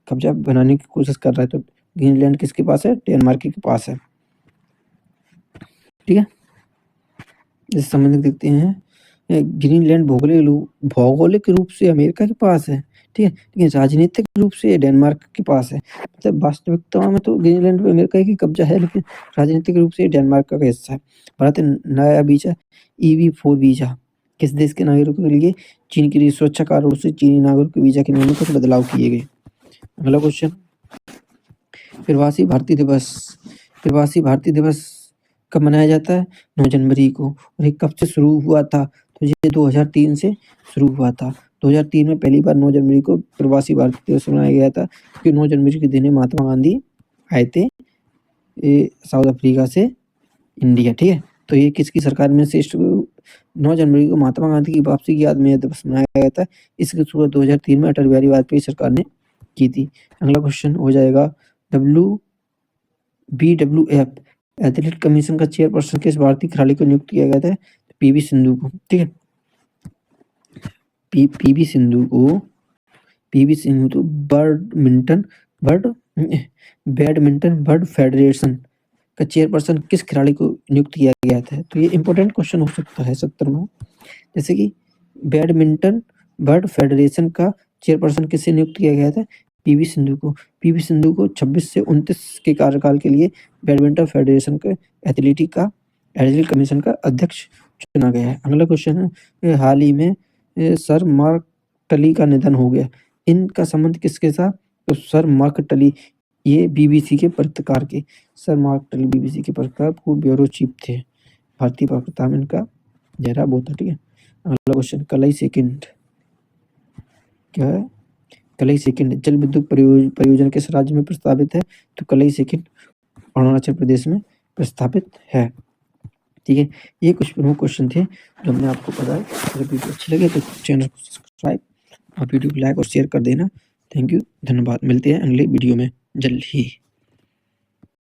कब्जा बनाने की कोशिश कर रहा है। तो ग्रीनलैंड किसके पास है? डेनमार्क के पास है। ठीक है। इस संबंधित देखते हैं, ग्रीनलैंड भौगोलिक रूप से अमेरिका के पास है। ठीक है, लेकिन राजनीतिक रूप से डेनमार्क के पास है। मतलब वास्तविकता में तो ग्रीनलैंड पे अमेरिका की कब्जा है, लेकिन राजनीतिक रूप से डेनमार्क का हिस्सा है। भारत ने नया वीजा EB4 वीजा किस देश के नागरिकों के लिए? चीन के लिए। सुरक्षा कारणों से चीनी नागरिक के वीजा के नियम में कुछ बदलाव किए गए। अगला क्वेश्चन, प्रवासी भारतीय दिवस कब मनाया जाता है? 9 जनवरी को। और ये कब से शुरू हुआ था? तो ये 2003 से शुरू हुआ था। 2003 में पहली बार 9 जनवरी को प्रवासी भारतीय दिवस मनाया गया था, क्योंकि 9 जनवरी के दिन महात्मा गांधी आए थे साउथ अफ्रीका से इंडिया। ठीक है। तो ये किसकी सरकार में से 9 जनवरी को महात्मा गांधी की वापसी की याद में यह दिवस मनाया गया था। इसकी शुरुआत 2003 में अटल बिहारी वाजपेयी सरकार ने की थी। अगला क्वेश्चन हो जाएगा, BWF एथलीट कमीशन का चेयरपर्सन किस भारतीय खिलाड़ी को नियुक्त किया गया था? PV सिंधु को। ठीक है। PV सिंधु तो बैडमिंटन वर्ल्ड फेडरेशन का चेयरपर्सन किस खिलाड़ी को नियुक्त किया गया था? तो ये इंपॉर्टेंट क्वेश्चन हो सकता है 70वां। जैसे कि बैडमिंटन वर्ल्ड फेडरेशन का चेयरपर्सन किससे नियुक्त किया गया था? PV सिंधु को। PV सिंधु को 26 से 29 के कार्यकाल के लिए बैडमिंटन फेडरेशन के एथलेटिक कमीशन का अध्यक्ष चुना गया है। अगला क्वेश्चन है, हाल ही में सर मार्क टली का निधन हो गया। इनका संबंध किसके साथ? तो सर मार्क टली, ये BBC के पत्रकार के, सर मार्क टली BBC के पत्रकार, पूर्व ब्यूरो चीफ थे। भारतीय पत्रकारिता में इनका गहरा वो था। ठीक है। अगला क्वेश्चन, कलाई सेकंड क्या है? कलाई सेकंड जल विद्युत परियोजना किस राज्य में प्रस्तावित है? तो कलाई सेकंड अरुणाचल प्रदेश में प्रस्तावित है। ठीक है। ये कुछ प्रमुख क्वेश्चन थे जो हमने आपको बताया। अगर वीडियो अच्छी लगे तो चैनल को सब्सक्राइब और वीडियो को लाइक और शेयर कर देना। थैंक यू, धन्यवाद। मिलते हैं अगले वीडियो में जल्द ही।